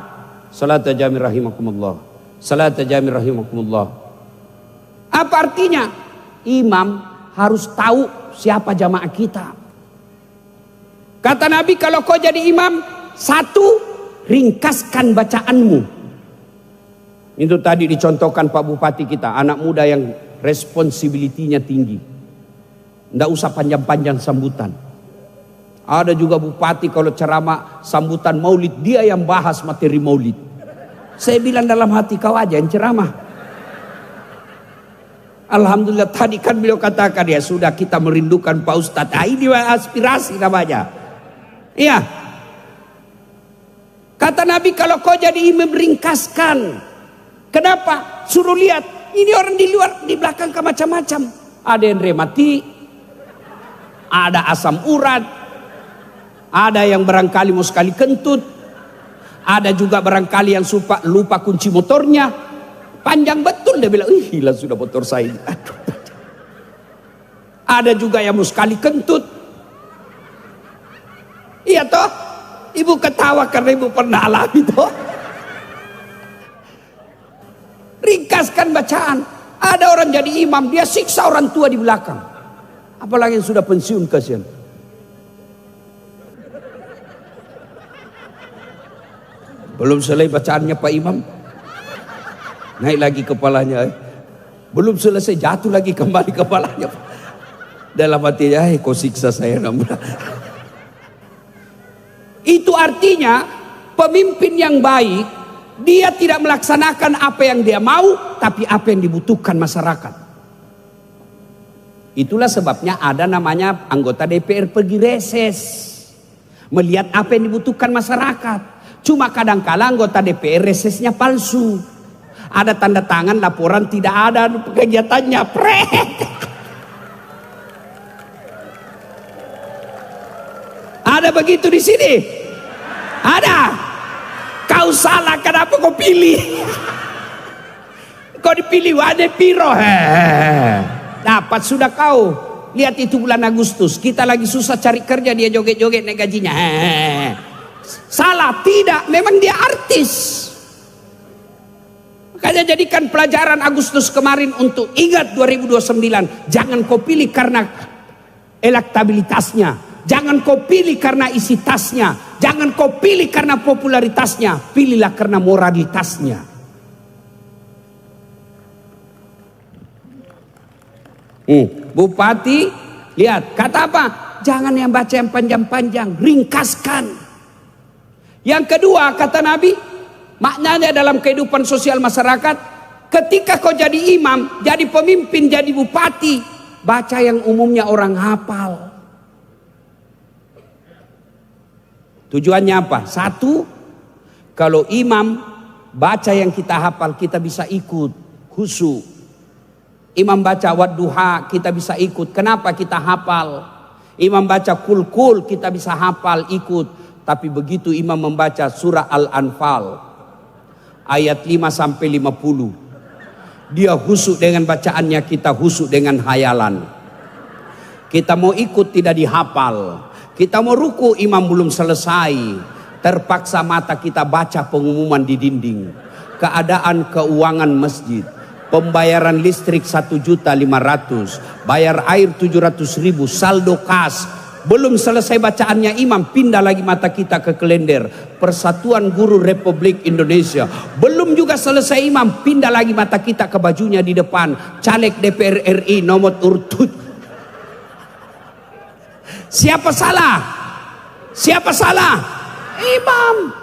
Salat jami rahimakumullah. Salat jami rahimakumullah. Apa artinya? Imam harus tahu siapa jamaah kita. Kata Nabi, kalau kau jadi imam, satu, ringkaskan bacaanmu. Itu tadi dicontohkan Pak Bupati kita, anak muda yang responsibility-nya tinggi. Tidak usah panjang-panjang sambutan. Ada juga bupati kalau ceramah sambutan maulid, dia yang bahas materi maulid. Saya bilang dalam hati, kau aja yang ceramah. Alhamdulillah tadi kan beliau katakan, ya sudah kita merindukan Pak Ustadz. Ini aspirasi namanya. Iya. Kata Nabi, kalau kau jadi imam ringkaskan. Kenapa? Suruh lihat, ini orang di luar, di belakang macam-macam. Ada yang remati, ada asam urat, ada yang barangkali mau sekali kentut, ada juga barangkali yang lupa kunci motornya. Panjang betul, dia bilang, hilang sudah motor saya. Aduh. Ada juga yang mau sekali kentut. Iya toh, ibu ketawa karena ibu pernah alami toh. Ringkaskan bacaan. Ada orang jadi imam, dia siksa orang tua di belakang. Apalagi yang sudah pensiun, kasihan. Belum selesai bacaannya Pak Imam, naik lagi kepalanya. Belum selesai, jatuh lagi kembali kepalanya. Dalam hatinya, kau siksa saya. Itu artinya pemimpin yang baik, dia tidak melaksanakan apa yang dia mau, tapi apa yang dibutuhkan masyarakat. Itulah sebabnya ada namanya anggota DPR pergi reses, melihat apa yang dibutuhkan masyarakat. Cuma kadang-kala anggota DPR resesnya palsu. Ada tanda tangan laporan tidak ada kegiatannya. Ada begitu di sini? Ada. Kau salah, kenapa kau pilih? Kau dipilih wane piro. Dapat sudah kau. Lihat itu bulan Agustus, kita lagi susah cari kerja, dia joget-joget naik gajinya. Salah, tidak, memang dia artis. Makanya jadikan pelajaran Agustus kemarin untuk ingat 2029. Jangan kau pilih karena elektabilitasnya. Jangan kau pilih karena isi tasnya. Jangan kau pilih karena popularitasnya. Pilihlah karena moralitasnya. Bupati, lihat, kata apa? Jangan yang baca yang panjang-panjang, ringkaskan. Yang kedua, kata Nabi, maknanya dalam kehidupan sosial masyarakat, ketika kau jadi imam, jadi pemimpin, jadi bupati, baca yang umumnya orang hafal. Tujuannya apa? Satu, kalau imam baca yang kita hafal, kita bisa ikut khusyuk. Imam baca wadduha, kita bisa ikut. Kenapa kita hafal? Imam baca kul-kul, kita bisa hafal, ikut. Tapi begitu imam membaca surah Al-Anfal, ayat 5 sampai 50. Dia husuk dengan bacaannya, kita husuk dengan hayalan. Kita mau ikut tidak dihafal. Kita mau ruku, imam belum selesai. Terpaksa mata kita baca pengumuman di dinding. Keadaan keuangan masjid. Pembayaran listrik 1.500.000, bayar air 700.000, saldo kas. Belum selesai bacaannya imam, pindah lagi mata kita ke kalender. Persatuan Guru Republik Indonesia. Belum juga selesai imam, pindah lagi mata kita ke bajunya di depan. Caleg DPR RI nomor urut. Siapa salah? Siapa salah? Imam.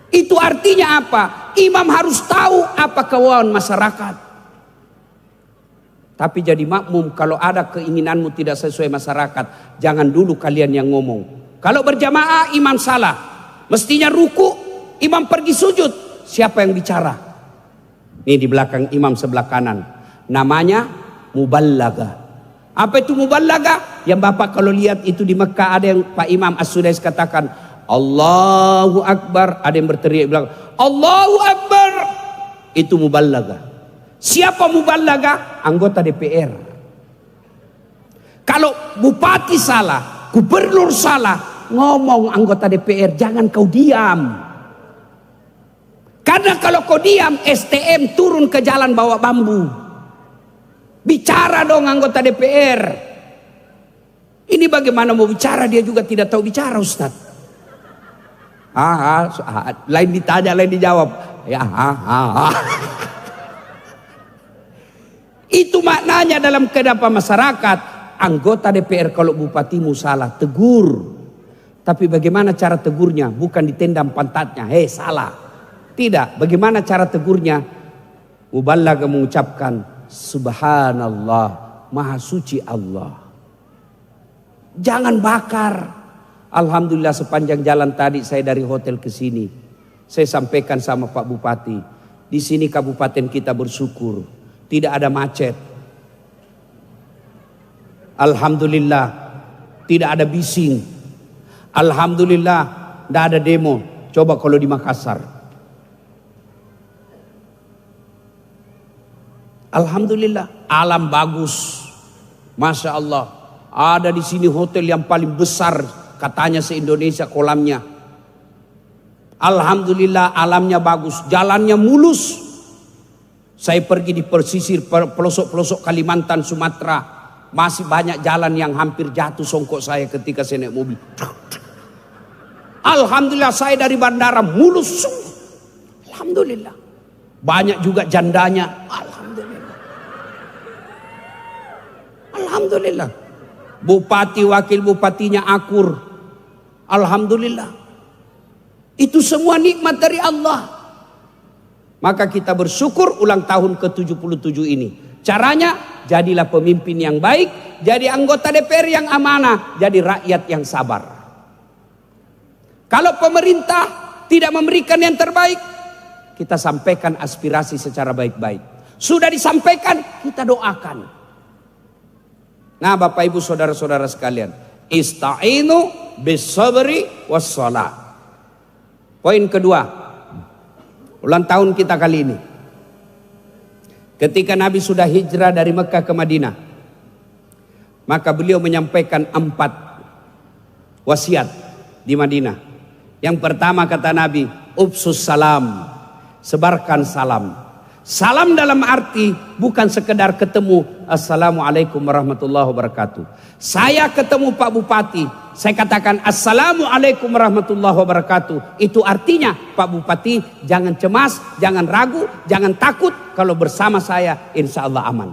Itu artinya apa? Imam harus tahu apa kewajiban masyarakat. Tapi jadi makmum, kalau ada keinginanmu tidak sesuai masyarakat, jangan dulu kalian yang ngomong. Kalau berjamaah imam salah, mestinya ruku, imam pergi sujud. Siapa yang bicara? Ini di belakang imam sebelah kanan. Namanya muballaga. Apa itu muballaga? Yang Bapak kalau lihat itu di Mekah ada yang Pak Imam As-Sudais katakan Allahu Akbar, ada yang berteriak bilang Allahu Akbar. Itu muballaga. Siapa muballaga? Anggota DPR. Kalau bupati salah, gubernur salah, ngomong anggota DPR, jangan kau diam. Karena kalau kau diam, STM turun ke jalan bawa bambu. Bicara dong anggota DPR. Ini bagaimana mau bicara, dia juga tidak tahu bicara, Ustaz. Lain ditanya, lain dijawab. Ya, Itu maknanya dalam kehidupan masyarakat. Anggota DPR kalau bupatimu salah, tegur. Tapi bagaimana cara tegurnya? Bukan ditendang pantatnya, hei salah. Tidak, bagaimana cara tegurnya? Mubalagha mengucapkan Subhanallah, Maha Suci Allah. Jangan bakar. Alhamdulillah sepanjang jalan tadi saya dari hotel ke sini, saya sampaikan sama Pak Bupati, di sini kabupaten kita bersyukur, tidak ada macet. Alhamdulillah, tidak ada bising. Alhamdulillah, tidak ada demo. Coba kalau di Makassar. Alhamdulillah, alam bagus, masya Allah. Ada di sini hotel yang paling besar, katanya se-Indonesia kolamnya. Alhamdulillah, alamnya bagus, jalannya mulus. Saya pergi di pesisir pelosok-pelosok Kalimantan, Sumatera, masih banyak jalan yang hampir jatuh songkok saya ketika saya naik mobil. Alhamdulillah, saya dari bandara mulus. Alhamdulillah. Banyak juga jandanya. Alhamdulillah. Alhamdulillah. Bupati, wakil bupatinya akur. Alhamdulillah. Itu semua nikmat dari Allah. Maka kita bersyukur ulang tahun ke-77 ini. Caranya, jadilah pemimpin yang baik, jadi anggota DPR yang amanah, jadi rakyat yang sabar. Kalau pemerintah tidak memberikan yang terbaik, kita sampaikan aspirasi secara baik-baik. Sudah disampaikan, kita doakan. Nah, Bapak Ibu saudara-saudara sekalian, ista'inu bis-sabri was-shalah. Poin kedua, ulang tahun kita kali ini. Ketika Nabi sudah hijrah dari Mekah ke Madinah, maka beliau menyampaikan 4 wasiat di Madinah. Yang pertama kata Nabi, ubsus salam, sebarkan salam. Salam dalam arti bukan sekedar ketemu, assalamualaikum warahmatullahi wabarakatuh. Saya ketemu Pak Bupati, saya katakan assalamualaikum warahmatullahi wabarakatuh. Itu artinya Pak Bupati jangan cemas, jangan ragu, jangan takut. Kalau bersama saya insya Allah aman.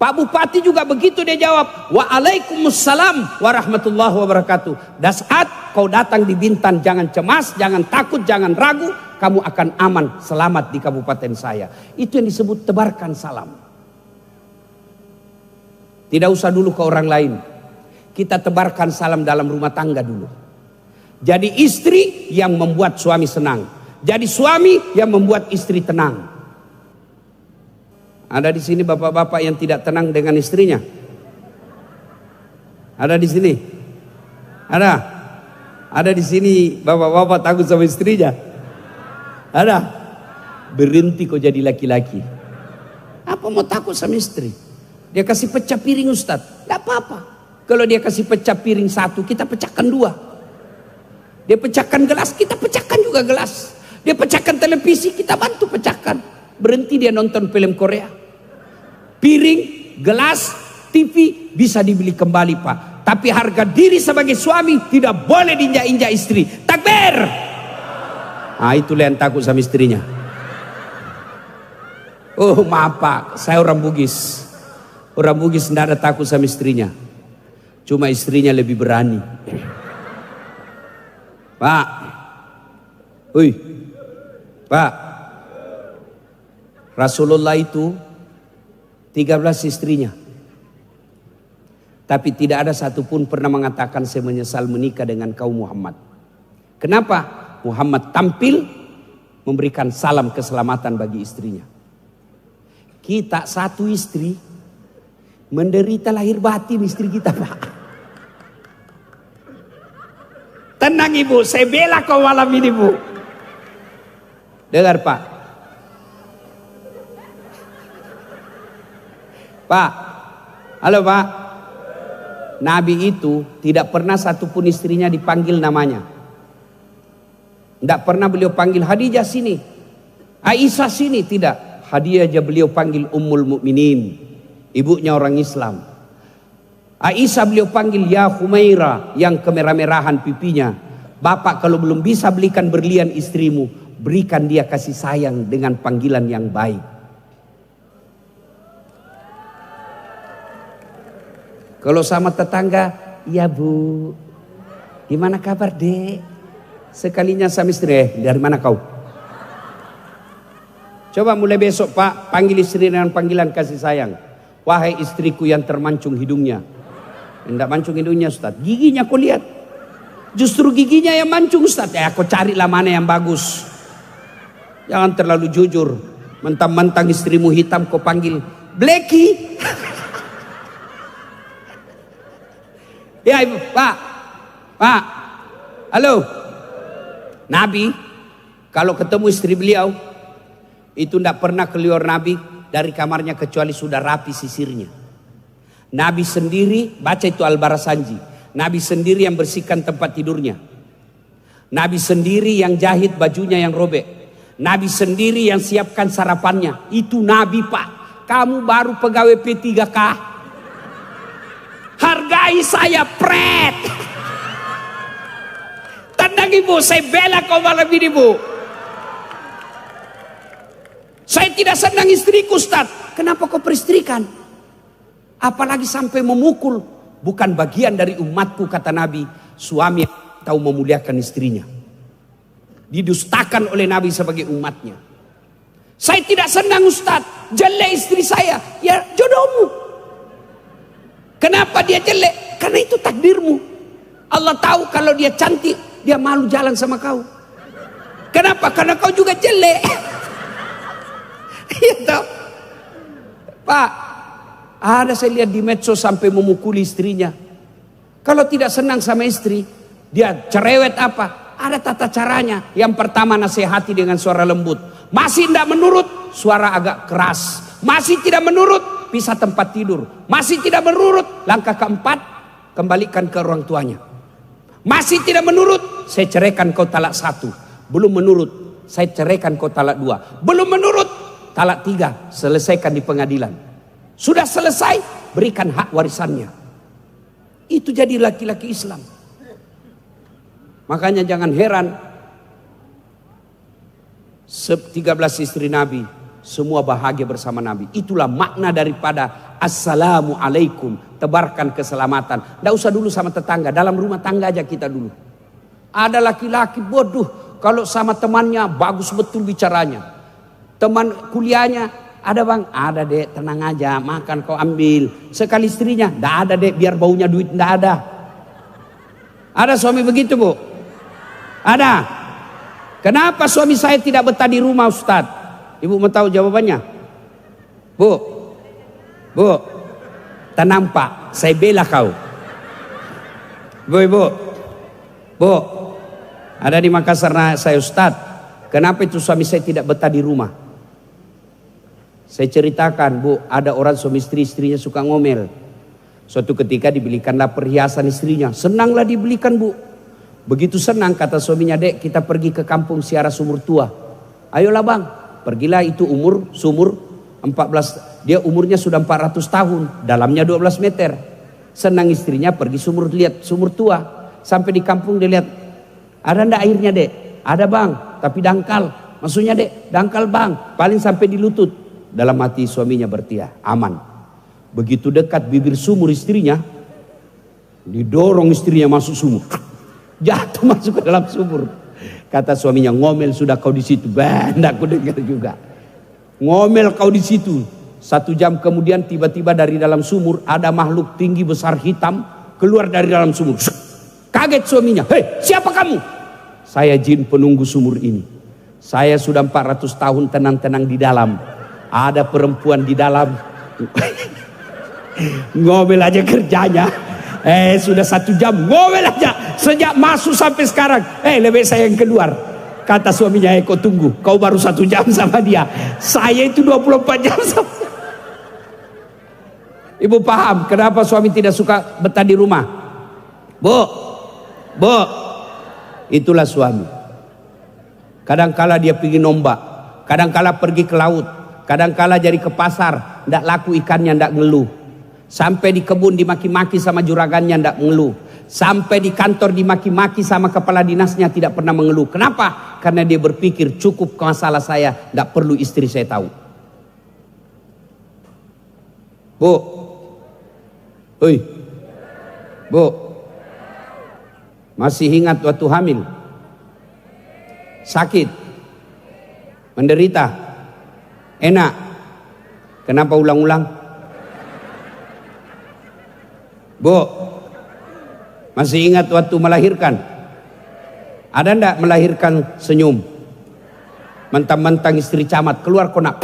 Pak Bupati juga begitu, dia jawab waalaikumsalam warahmatullahi wabarakatuh. Dan saat kau datang di Bintan, jangan cemas, jangan takut, jangan ragu. Kamu akan aman, selamat di kabupaten saya. Itu yang disebut tebarkan salam. Tidak usah dulu ke orang lain. Kita tebarkan salam dalam rumah tangga dulu. Jadi istri yang membuat suami senang. Jadi suami yang membuat istri tenang. Ada di sini bapak-bapak yang tidak tenang dengan istrinya? Ada di sini? Ada? Ada di sini bapak-bapak takut sama istrinya? Ada? Berhenti kau jadi laki-laki. Apa mau takut sama istri? Dia kasih pecah piring Ustaz, tidak apa-apa. Kalau dia kasih pecah piring satu, kita pecahkan dua. Dia pecahkan gelas, kita pecahkan juga gelas. Dia pecahkan televisi, kita bantu pecahkan. Berhenti dia nonton film Korea. Piring, gelas, TV bisa dibeli kembali Pak. Tapi harga diri sebagai suami tidak boleh diinjak-injak istri. Takbir! Ah, itulah yang takut sama istrinya. Oh maaf Pak, saya orang Bugis. Orang Bugis tidak ada takut sama istrinya. Cuma istrinya lebih berani. Pak, Pak, Rasulullah itu 13 istrinya. Tapi tidak ada satupun pernah mengatakan saya menyesal menikah dengan kau Muhammad. Kenapa? Muhammad tampil memberikan salam keselamatan bagi istrinya. Kita satu istri menderita lahir batin istri kita Pak. Tenang Ibu, saya bela kau malam ini Bu. Dengar Pak. Pak, halo Pak. Nabi itu tidak pernah satupun istrinya dipanggil namanya. Tidak pernah beliau panggil Khadijah sini, Aisyah sini, tidak. Hadiah aja beliau panggil Ummul Mukminin, ibunya orang Islam. Aisyah beliau panggil ya Humaira, yang kemerah-merahan pipinya. Bapak kalau belum bisa belikan berlian istrimu, berikan dia kasih sayang dengan panggilan yang baik. Kalau sama tetangga, ya Bu, gimana kabar Dek? Sekalinya sama istri, dari mana kau? Coba mulai besok Pak, panggil istri dengan panggilan kasih sayang. Wahai istriku yang termancung hidungnya. Tidak mancung hidungnya Ustaz, giginya kau lihat. Justru giginya yang mancung Ustaz. Aku carilah mana yang bagus. Jangan terlalu jujur. Mentang-mentang istrimu hitam kau panggil Blacky. Ya Ibu, Pak, halo. Nabi, kalau ketemu istri beliau, itu tidak pernah keluar Nabi dari kamarnya kecuali sudah rapi sisirnya. Nabi sendiri, baca itu Al-Barasanji. Nabi sendiri yang bersihkan tempat tidurnya. Nabi sendiri yang jahit bajunya yang robek. Nabi sendiri yang siapkan sarapannya. Itu Nabi Pak. Kamu baru pegawai P3K. Hargai saya pret. Tenang Ibu, saya bela kau malam ini Bu. Saya tidak senang istriku Ustaz. Kenapa kau peristrikan? Apalagi sampai memukul. Bukan bagian dari umatku kata Nabi. Suami yang tahu memuliakan istrinya. Didustakan oleh Nabi sebagai umatnya. Saya tidak senang Ustaz. Jelek istri saya. Ya jodohmu. Kenapa dia jelek? Karena itu takdirmu. Allah tahu kalau dia cantik, dia malu jalan sama kau. Kenapa? Karena kau juga jelek. Iya tahu. Pak, ada saya lihat di medsos sampai memukuli istrinya. Kalau tidak senang sama istri, dia cerewet apa? Ada tata caranya. Yang pertama nasihati dengan suara lembut. Masih tidak menurut, suara agak keras. Masih tidak menurut, pisah tempat tidur. Masih tidak menurut, langkah keempat, kembalikan ke orang tuanya. Masih tidak menurut, saya ceraikan kau talak 1. Belum menurut, saya ceraikan kau talak 2. Belum menurut, talak 3. Selesaikan di pengadilan. Sudah selesai, berikan hak warisannya. Itu jadi laki-laki Islam. Makanya jangan heran 13 istri Nabi semua bahagia bersama Nabi. Itulah makna daripada Assalamualaikum. Tebarkan keselamatan. Tidak usah dulu sama tetangga. Dalam rumah tangga aja kita dulu. Ada laki-laki bodoh. Kalau sama temannya bagus betul bicaranya. Teman kuliahnya. Ada bang? Ada dek, tenang aja. Makan kau ambil. Sekali istrinya. Tidak ada dek, biar baunya duit. Tidak ada. Ada suami begitu Bu? Ada. Kenapa suami saya tidak betah di rumah Ustadz? Ibu mau tahu jawabannya? Bu, tenang Pak, saya bela kau. Bu, ada di Makassar saya Ustadz. Kenapa itu suami saya tidak betah di rumah? Saya ceritakan, Bu, ada orang suami istrinya suka ngomel. Suatu ketika dibelikanlah perhiasan istrinya. Senanglah dibelikan, Bu. Begitu senang kata suaminya, Dek, kita pergi ke kampung ziarah sumur tua. Ayolah bang, pergilah. Itu sumur 14. Dia umurnya sudah 400 tahun, dalamnya 12 meter. Senang istrinya pergi lihat sumur tua. Sampai di kampung dia lihat, ada ndak airnya, Dek? Ada bang, tapi dangkal. Maksudnya, Dek, dangkal bang, paling sampai di lutut. Dalam hati suaminya bertia, aman. Begitu dekat bibir sumur istrinya, didorong istrinya masuk sumur, jatuh masuk ke dalam sumur. Kata suaminya, ngomel sudah kau di situ. Bandak aku dengar juga. Ngomel kau di situ. 1 jam kemudian tiba-tiba dari dalam sumur ada makhluk tinggi besar hitam keluar dari dalam sumur. Kaget suaminya. Hei, siapa kamu? Saya jin penunggu sumur ini. Saya sudah 400 tahun tenang-tenang di dalam. Ada perempuan di dalam. Ngomel aja kerjanya. Sudah 1 jam ngomel aja. Sejak masuk sampai sekarang. Lebih saya yang keluar. Kata suaminya, kau tunggu. Kau baru 1 jam sama dia. Saya itu 24 jam sama. Ibu paham kenapa suami tidak suka betah di rumah? Bu, itulah suami. Kadangkala dia pergi nombak. Kadangkala pergi ke laut. Kadangkala jadi ke pasar, ndak laku ikannya, ndak ngeluh. Sampai di kebun dimaki-maki sama juragannya, ndak ngeluh. Sampai di kantor dimaki-maki sama kepala dinasnya, tidak pernah mengeluh. Kenapa? Karena dia berpikir cukup masalah saya, ndak perlu istri saya tahu. Bu, Bu, masih ingat waktu hamil? Sakit, menderita. Enak. Kenapa ulang-ulang? Bu, masih ingat waktu melahirkan? Ada ndak melahirkan senyum? Mentang-mentang istri camat keluar konak.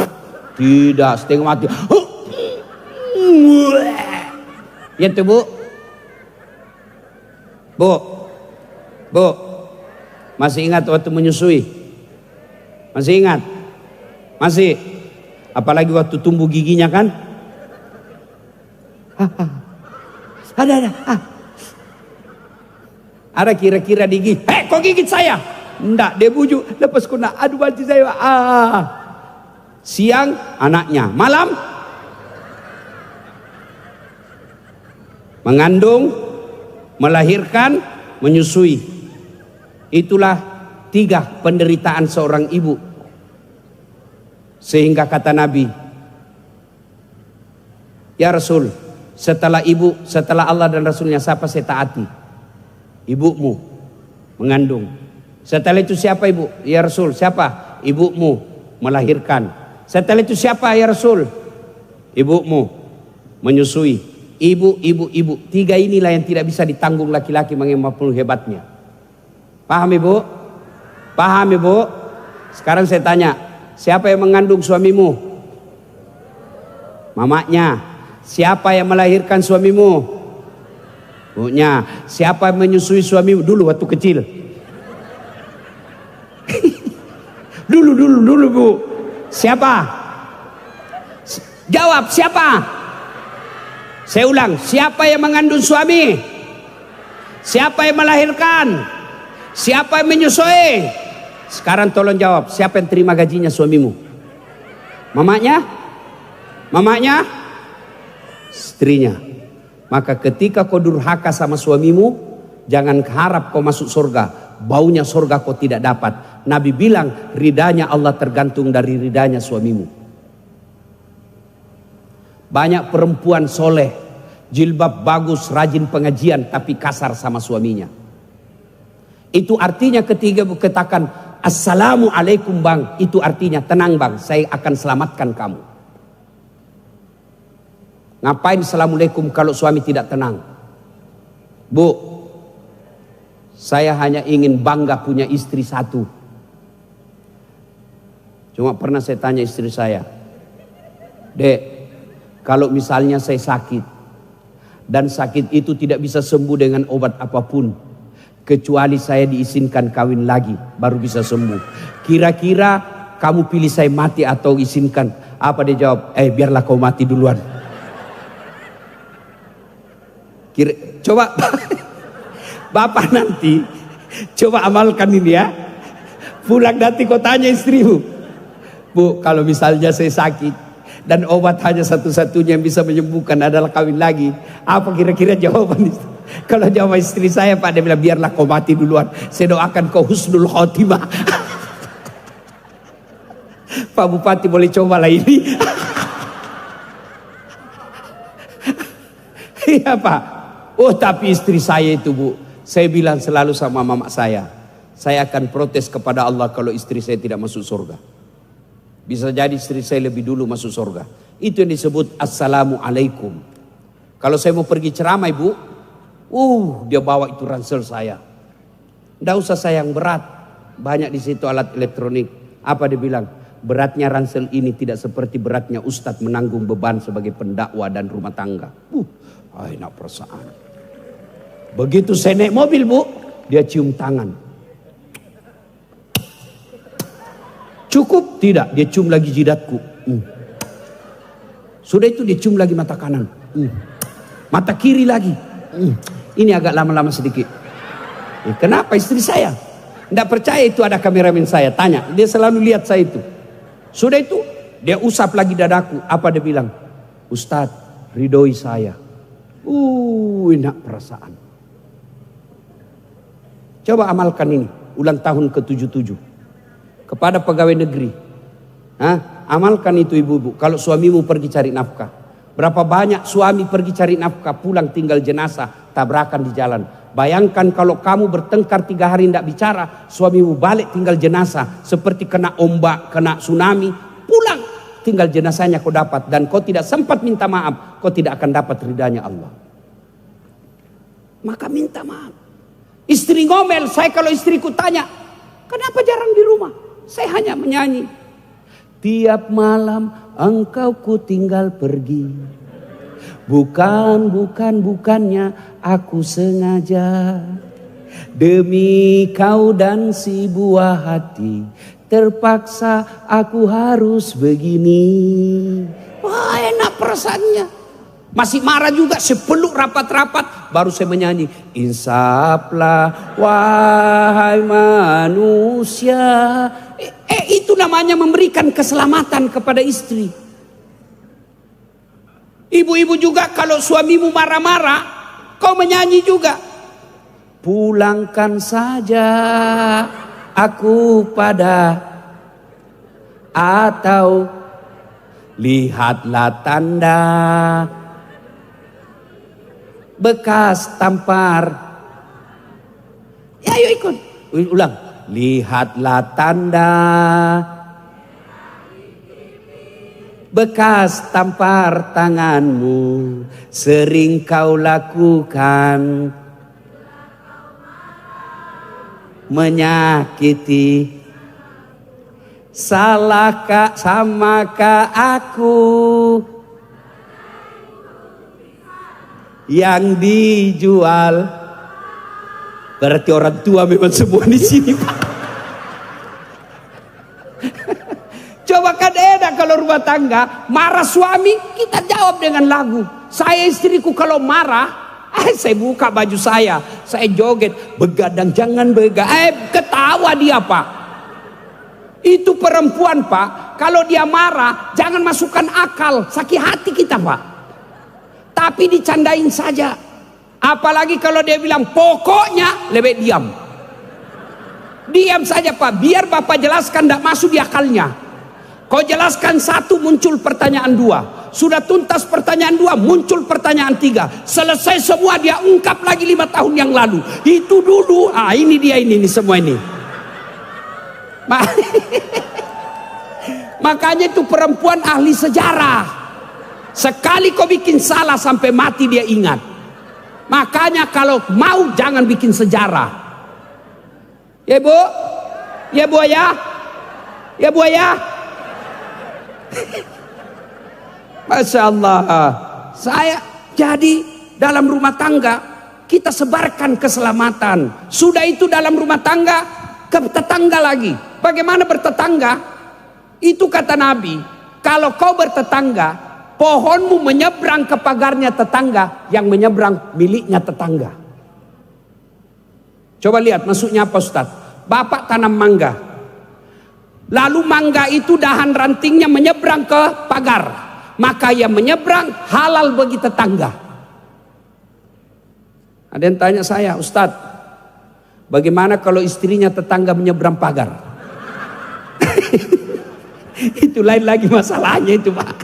Tidak, setengah mati. Ya tuh, Bu. Bu, masih ingat waktu menyusui? Masih ingat? Masih? Apalagi waktu tumbuh giginya kan? Ada. Ada kira-kira digigit. Kok gigit saya? Enggak, dia bujuk. Lepas kena, aduh banci saya. Siang anaknya, malam mengandung, melahirkan, menyusui. Itulah 3 penderitaan seorang ibu. Sehingga kata Nabi, ya Rasul, setelah ibu, setelah Allah dan Rasulnya, siapa saya taati? Ibumu mengandung. Setelah itu siapa ibu? Ya Rasul, siapa? Ibumu melahirkan. Setelah itu siapa ya Rasul? Ibumu menyusui. Ibu. 3 inilah yang tidak bisa ditanggung laki-laki mengenai hebatnya. Paham ibu? Paham ibu? Sekarang saya tanya, siapa yang mengandung suamimu? Mamanya. Siapa yang melahirkan suamimu? Ibunya. Siapa yang menyusui suamimu dulu waktu kecil? dulu Bu. Siapa? Jawab, siapa? Saya ulang, siapa yang mengandung suami? Siapa yang melahirkan? Siapa yang menyusui? Sekarang tolong jawab, siapa yang terima gajinya suamimu? Mamanya? Istrinya. Maka ketika kau durhaka sama suamimu, jangan harap kau masuk surga. Baunya surga kau tidak dapat. Nabi bilang ridanya Allah tergantung dari ridanya suamimu. Banyak perempuan soleh, jilbab bagus, rajin pengajian, tapi kasar sama suaminya. Itu artinya ketika katakan assalamualaikum bang, itu artinya tenang bang, saya akan selamatkan kamu. Ngapain assalamualaikum kalau suami tidak tenang? Bu, saya hanya ingin bangga punya istri 1. Cuma pernah saya tanya istri saya, Dek, kalau misalnya saya sakit dan sakit itu tidak bisa sembuh dengan obat apapun, kecuali saya diizinkan kawin lagi baru bisa sembuh. Kira-kira kamu pilih saya mati atau izinkan? Apa dia jawab? Biarlah kau mati duluan. Coba Bapak nanti coba amalkan ini ya. Pulang nanti kau tanya istrimu, Bu, kalau misalnya saya sakit dan obat hanya satu-satunya yang bisa menyembuhkan adalah kawin lagi, apa kira-kira jawaban istri? Kalau jawab istri saya, Pak, dia bilang biarlah kau mati duluan, saya doakan kau husnul khotimah. Pak Bupati boleh cobalah ini. Iya Pak. Oh tapi istri saya itu, Bu, saya bilang selalu sama mama saya akan protes kepada Allah kalau istri saya tidak masuk surga. Bisa jadi istri saya lebih dulu masuk surga. Itu yang disebut assalamualaikum. Kalau saya mau pergi ceramah, Ibu, dia bawa itu ransel saya. Nggak usah saya yang berat. Banyak di situ alat elektronik. Apa dia bilang? Beratnya ransel ini tidak seperti beratnya Ustadz menanggung beban sebagai pendakwa dan rumah tangga. Enak perasaan. Begitu saya naik mobil, Bu, dia cium tangan. Cukup? Tidak, dia cium lagi jidatku. Sudah itu dia cium lagi mata kanan. Mata kiri lagi. Ini agak lama-lama sedikit. Kenapa istri saya? Tidak percaya itu ada kameramen saya. Tanya, dia selalu lihat saya itu. Sudah itu dia usap lagi dadaku. Apa dia bilang? Ustadz, ridhoi saya. Enak perasaan. Coba amalkan ini. Ulang tahun ke-77. Kepada pegawai negeri. Amalkan itu ibu-ibu. Kalau suamimu pergi cari nafkah. Berapa banyak suami pergi cari nafkah, pulang tinggal jenazah, tabrakan di jalan. Bayangkan kalau kamu bertengkar 3 hari tidak bicara, suamimu balik tinggal jenazah. Seperti kena ombak, kena tsunami, pulang tinggal jenazahnya kau dapat. Dan kau tidak sempat minta maaf, kau tidak akan dapat ridhanya Allah. Maka minta maaf. Istri ngomel, saya kalau istriku tanya, kenapa jarang di rumah? Saya hanya menyanyi. Tiap malam engkau ku tinggal pergi. Bukannya aku sengaja. Demi kau dan si buah hati, terpaksa aku harus begini. Wah, enak perasaannya. Masih marah juga, sepeluk rapat-rapat. Baru saya menyanyi. Insaflah wahai manusia. Itu namanya memberikan keselamatan kepada istri. Ibu-ibu juga kalau suamimu marah-marah, kau menyanyi juga. Pulangkan saja aku pada, atau lihatlah tanda bekas tampar. Ayo ikut. Ulang. Lihatlah tanda bekas tampar tanganmu sering kau lakukan, menyakiti. Salahkah samakah aku yang dijual? Berarti orang tua memang semua di sini, Pak. Coba kan enak kalau rumah tangga marah suami, kita jawab dengan lagu. Saya istriku kalau marah, saya buka baju saya joget, begadang jangan begadang, ketawa dia, Pak. Itu perempuan, Pak, kalau dia marah jangan masukkan akal, sakit hati kita, Pak. Tapi dicandain saja. Apalagi kalau dia bilang pokoknya, lebih diam. Diam saja, Pak, biar Bapak jelaskan, tidak masuk di akalnya. Kau jelaskan 1, muncul pertanyaan 2. Sudah tuntas pertanyaan 2, muncul pertanyaan 3. Selesai semua dia ungkap lagi 5 tahun yang lalu. Itu dulu, ini dia ini semua ini. Makanya itu perempuan ahli sejarah. Sekali kau bikin salah sampai mati dia ingat. Makanya kalau mau jangan bikin sejarah. Ya Bu? Ya Bu ya? Ya Bu ya? Masya Allah. Saya jadi dalam rumah tangga, kita sebarkan keselamatan. Sudah itu dalam rumah tangga, ke tetangga lagi. Bagaimana bertetangga? Itu kata Nabi, kalau kau bertetangga, pohonmu menyeberang ke pagarnya tetangga, yang menyeberang miliknya tetangga. Coba lihat maksudnya apa Ustaz? Bapak tanam mangga, lalu mangga itu dahan rantingnya menyeberang ke pagar, maka yang menyeberang halal bagi tetangga. Ada yang tanya saya, Ustaz, bagaimana kalau istrinya tetangga menyeberang pagar? Itu lain lagi masalahnya itu Pak.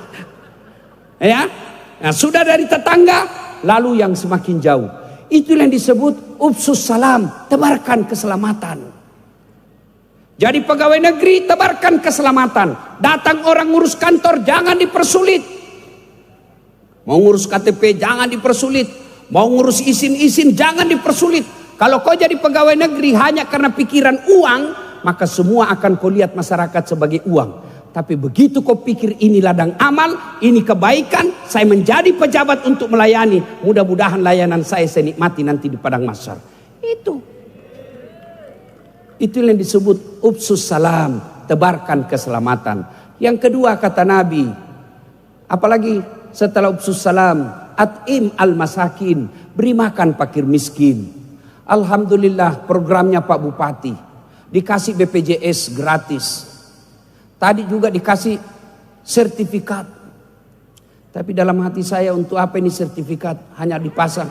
Ya, nah, sudah dari tetangga, lalu yang semakin jauh. Itu yang disebut ufsus salam, tebarkan keselamatan. Jadi pegawai negeri, tebarkan keselamatan. Datang orang ngurus kantor, jangan dipersulit. Mau ngurus KTP, jangan dipersulit. Mau ngurus izin-izin, jangan dipersulit. Kalau kau jadi pegawai negeri hanya karena pikiran uang, maka semua akan kau lihat masyarakat sebagai uang. Tapi begitu kau pikir ini ladang amal, ini kebaikan, saya menjadi pejabat untuk melayani, mudah-mudahan layanan saya nikmati nanti di padang mahsyar. Itu yang disebut ufsus salam, tebarkan keselamatan. Yang kedua kata Nabi, apalagi setelah ufsus salam, at'im al-masakin, beri makan fakir miskin. Alhamdulillah programnya Pak Bupati, dikasih BPJS gratis. Tadi juga dikasih sertifikat. Tapi dalam hati saya, untuk apa ini sertifikat? Hanya dipasang.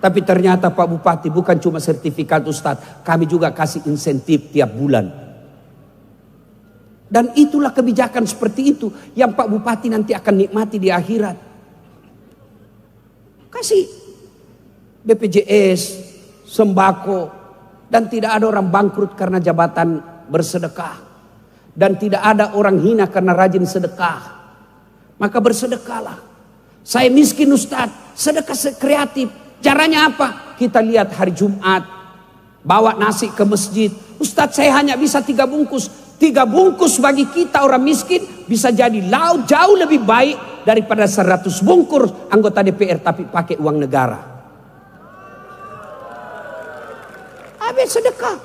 Tapi ternyata Pak Bupati bukan cuma sertifikat Ustadz, kami juga kasih insentif tiap bulan. Dan itulah kebijakan seperti itu yang Pak Bupati nanti akan nikmati di akhirat. Kasih BPJS, sembako, dan tidak ada orang bangkrut karena jabatan bersedekah. Dan tidak ada orang hina karena rajin sedekah. Maka bersedekahlah. Saya miskin Ustadz, sedekah kreatif. Caranya apa? Kita lihat hari Jumat, bawa nasi ke masjid. Ustadz, saya hanya bisa 3 bungkus. 3 bungkus bagi kita orang miskin bisa jadi jauh lebih baik daripada 100 bungkus anggota DPR tapi pakai uang negara. Habis sedekah.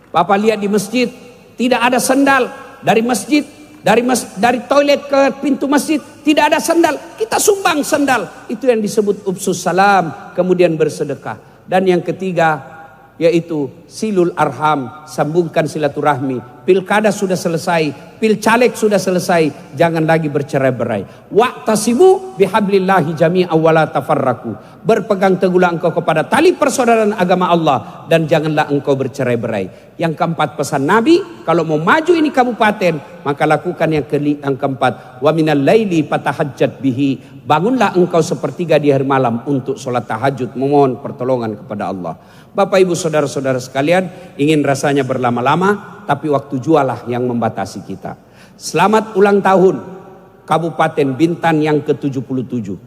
Bapak lihat di masjid, tidak ada sendal dari masjid, dari toilet ke pintu masjid tidak ada sendal, kita sumbang sendal. Itu yang disebut ufsus salam, kemudian bersedekah. Dan yang ketiga yaitu silul arham, sambungkan silaturahmi. Pilkada sudah selesai, pilcaleg sudah selesai, jangan lagi bercerai-berai. Wa'tasimu bihablillahi jami'an wa la tafarraqu. Berpegang teguhlah engkau kepada tali persaudaraan agama Allah dan janganlah engkau bercerai-berai. Yang keempat pesan Nabi, kalau mau maju ini kabupaten, maka lakukan yang keempat. Wa minal laili fatahajjat bihi. Bangunlah engkau sepertiga di hari malam untuk sholat tahajud, memohon pertolongan kepada Allah. Bapak ibu saudara-saudara sekalian, ingin rasanya berlama-lama, tapi waktu jualah yang membatasi kita. Selamat ulang tahun Kabupaten Bintan yang ke-77.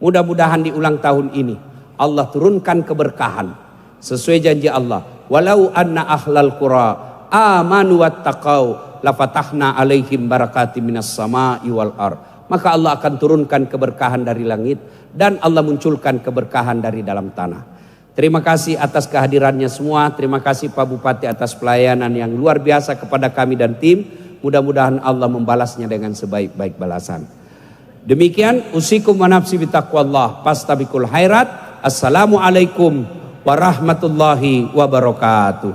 Mudah-mudahan di ulang tahun ini Allah turunkan keberkahan sesuai janji Allah. Walau anna ahlal qura amanu wattaqau lafatahna alaihim barakatim minas sama'i wal ard. Maka Allah akan turunkan keberkahan dari langit dan Allah munculkan keberkahan dari dalam tanah. Terima kasih atas kehadirannya semua. Terima kasih Pak Bupati atas pelayanan yang luar biasa kepada kami dan tim. Mudah-mudahan Allah membalasnya dengan sebaik-baik balasan. Demikian usikum wa nafsi bitaqwallah fastabiqul khairat. Assalamualaikum warahmatullahi wabarakatuh.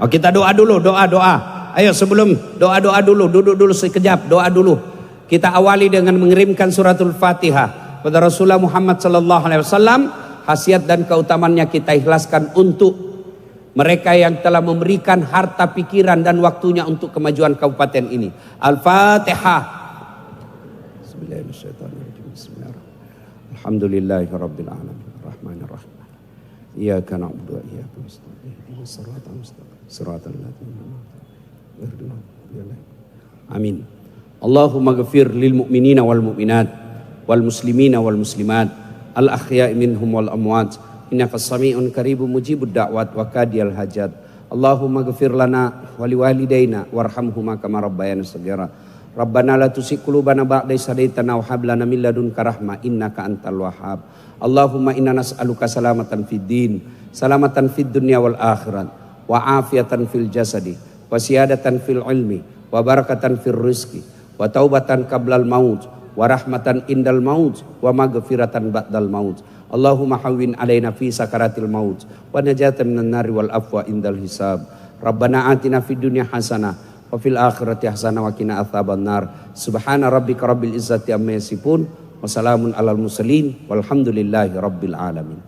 Oh, kita doa dulu, doa. Ayo sebelum doa dulu, duduk dulu sekejap, doa dulu. Kita awali dengan mengirimkan suratul Fatihah kepada Rasulullah Muhammad sallallahu alaihi wasallam. Khasiat dan keutamaannya kita ikhlaskan untuk mereka yang telah memberikan harta, pikiran dan waktunya untuk kemajuan kabupaten ini. Al-Fatihah. Bismillahirrahmanirrahim. Alhamdulillahirabbil alamin. Arrahmanirrahim. Iyyaka na'budu wa iyyaka nasta'in. Ihdinas siratal mustaqim. Siratal ladzina an'amta 'alaihim. Amin. Allahumma ghfir lil mu'minina wal mu'minat wal muslimina wal muslimat al-ahya'i minhum wal amwat innaka sami'un qaribun mujibud da'wat wa qadiyal hajat. Allahumma ghfir lana wa liwalidayna warhamhuma kama rabbayana shaghira. Rabbana la tuzigh qulubana ba'da idh hadaitana wa hab lana min ladunka rahmah innaka antal wahhab. Allahumma inna nas'aluka salamatan fid din, salamatan fid dunya wal akhirat, wa afiatan fil jasadi, wa siyadatan fil ilmi, wa barakatan fil rizqi, wa taubatan qablal maut, wa rahmatan indal maut, wa maghfiratan ba'dal maut. Allahumma hawwin alaina fi sakaratil maut, wa najatan minan nari wal afwa indal hisab. Rabbana atina fid dunya hasanah wa fil akhirati hasanah wa qina adzabannar. Subhana rabbika rabbil izzati amma yasifun wa salamun alal mursalin walhamdulillahi rabbil alamin.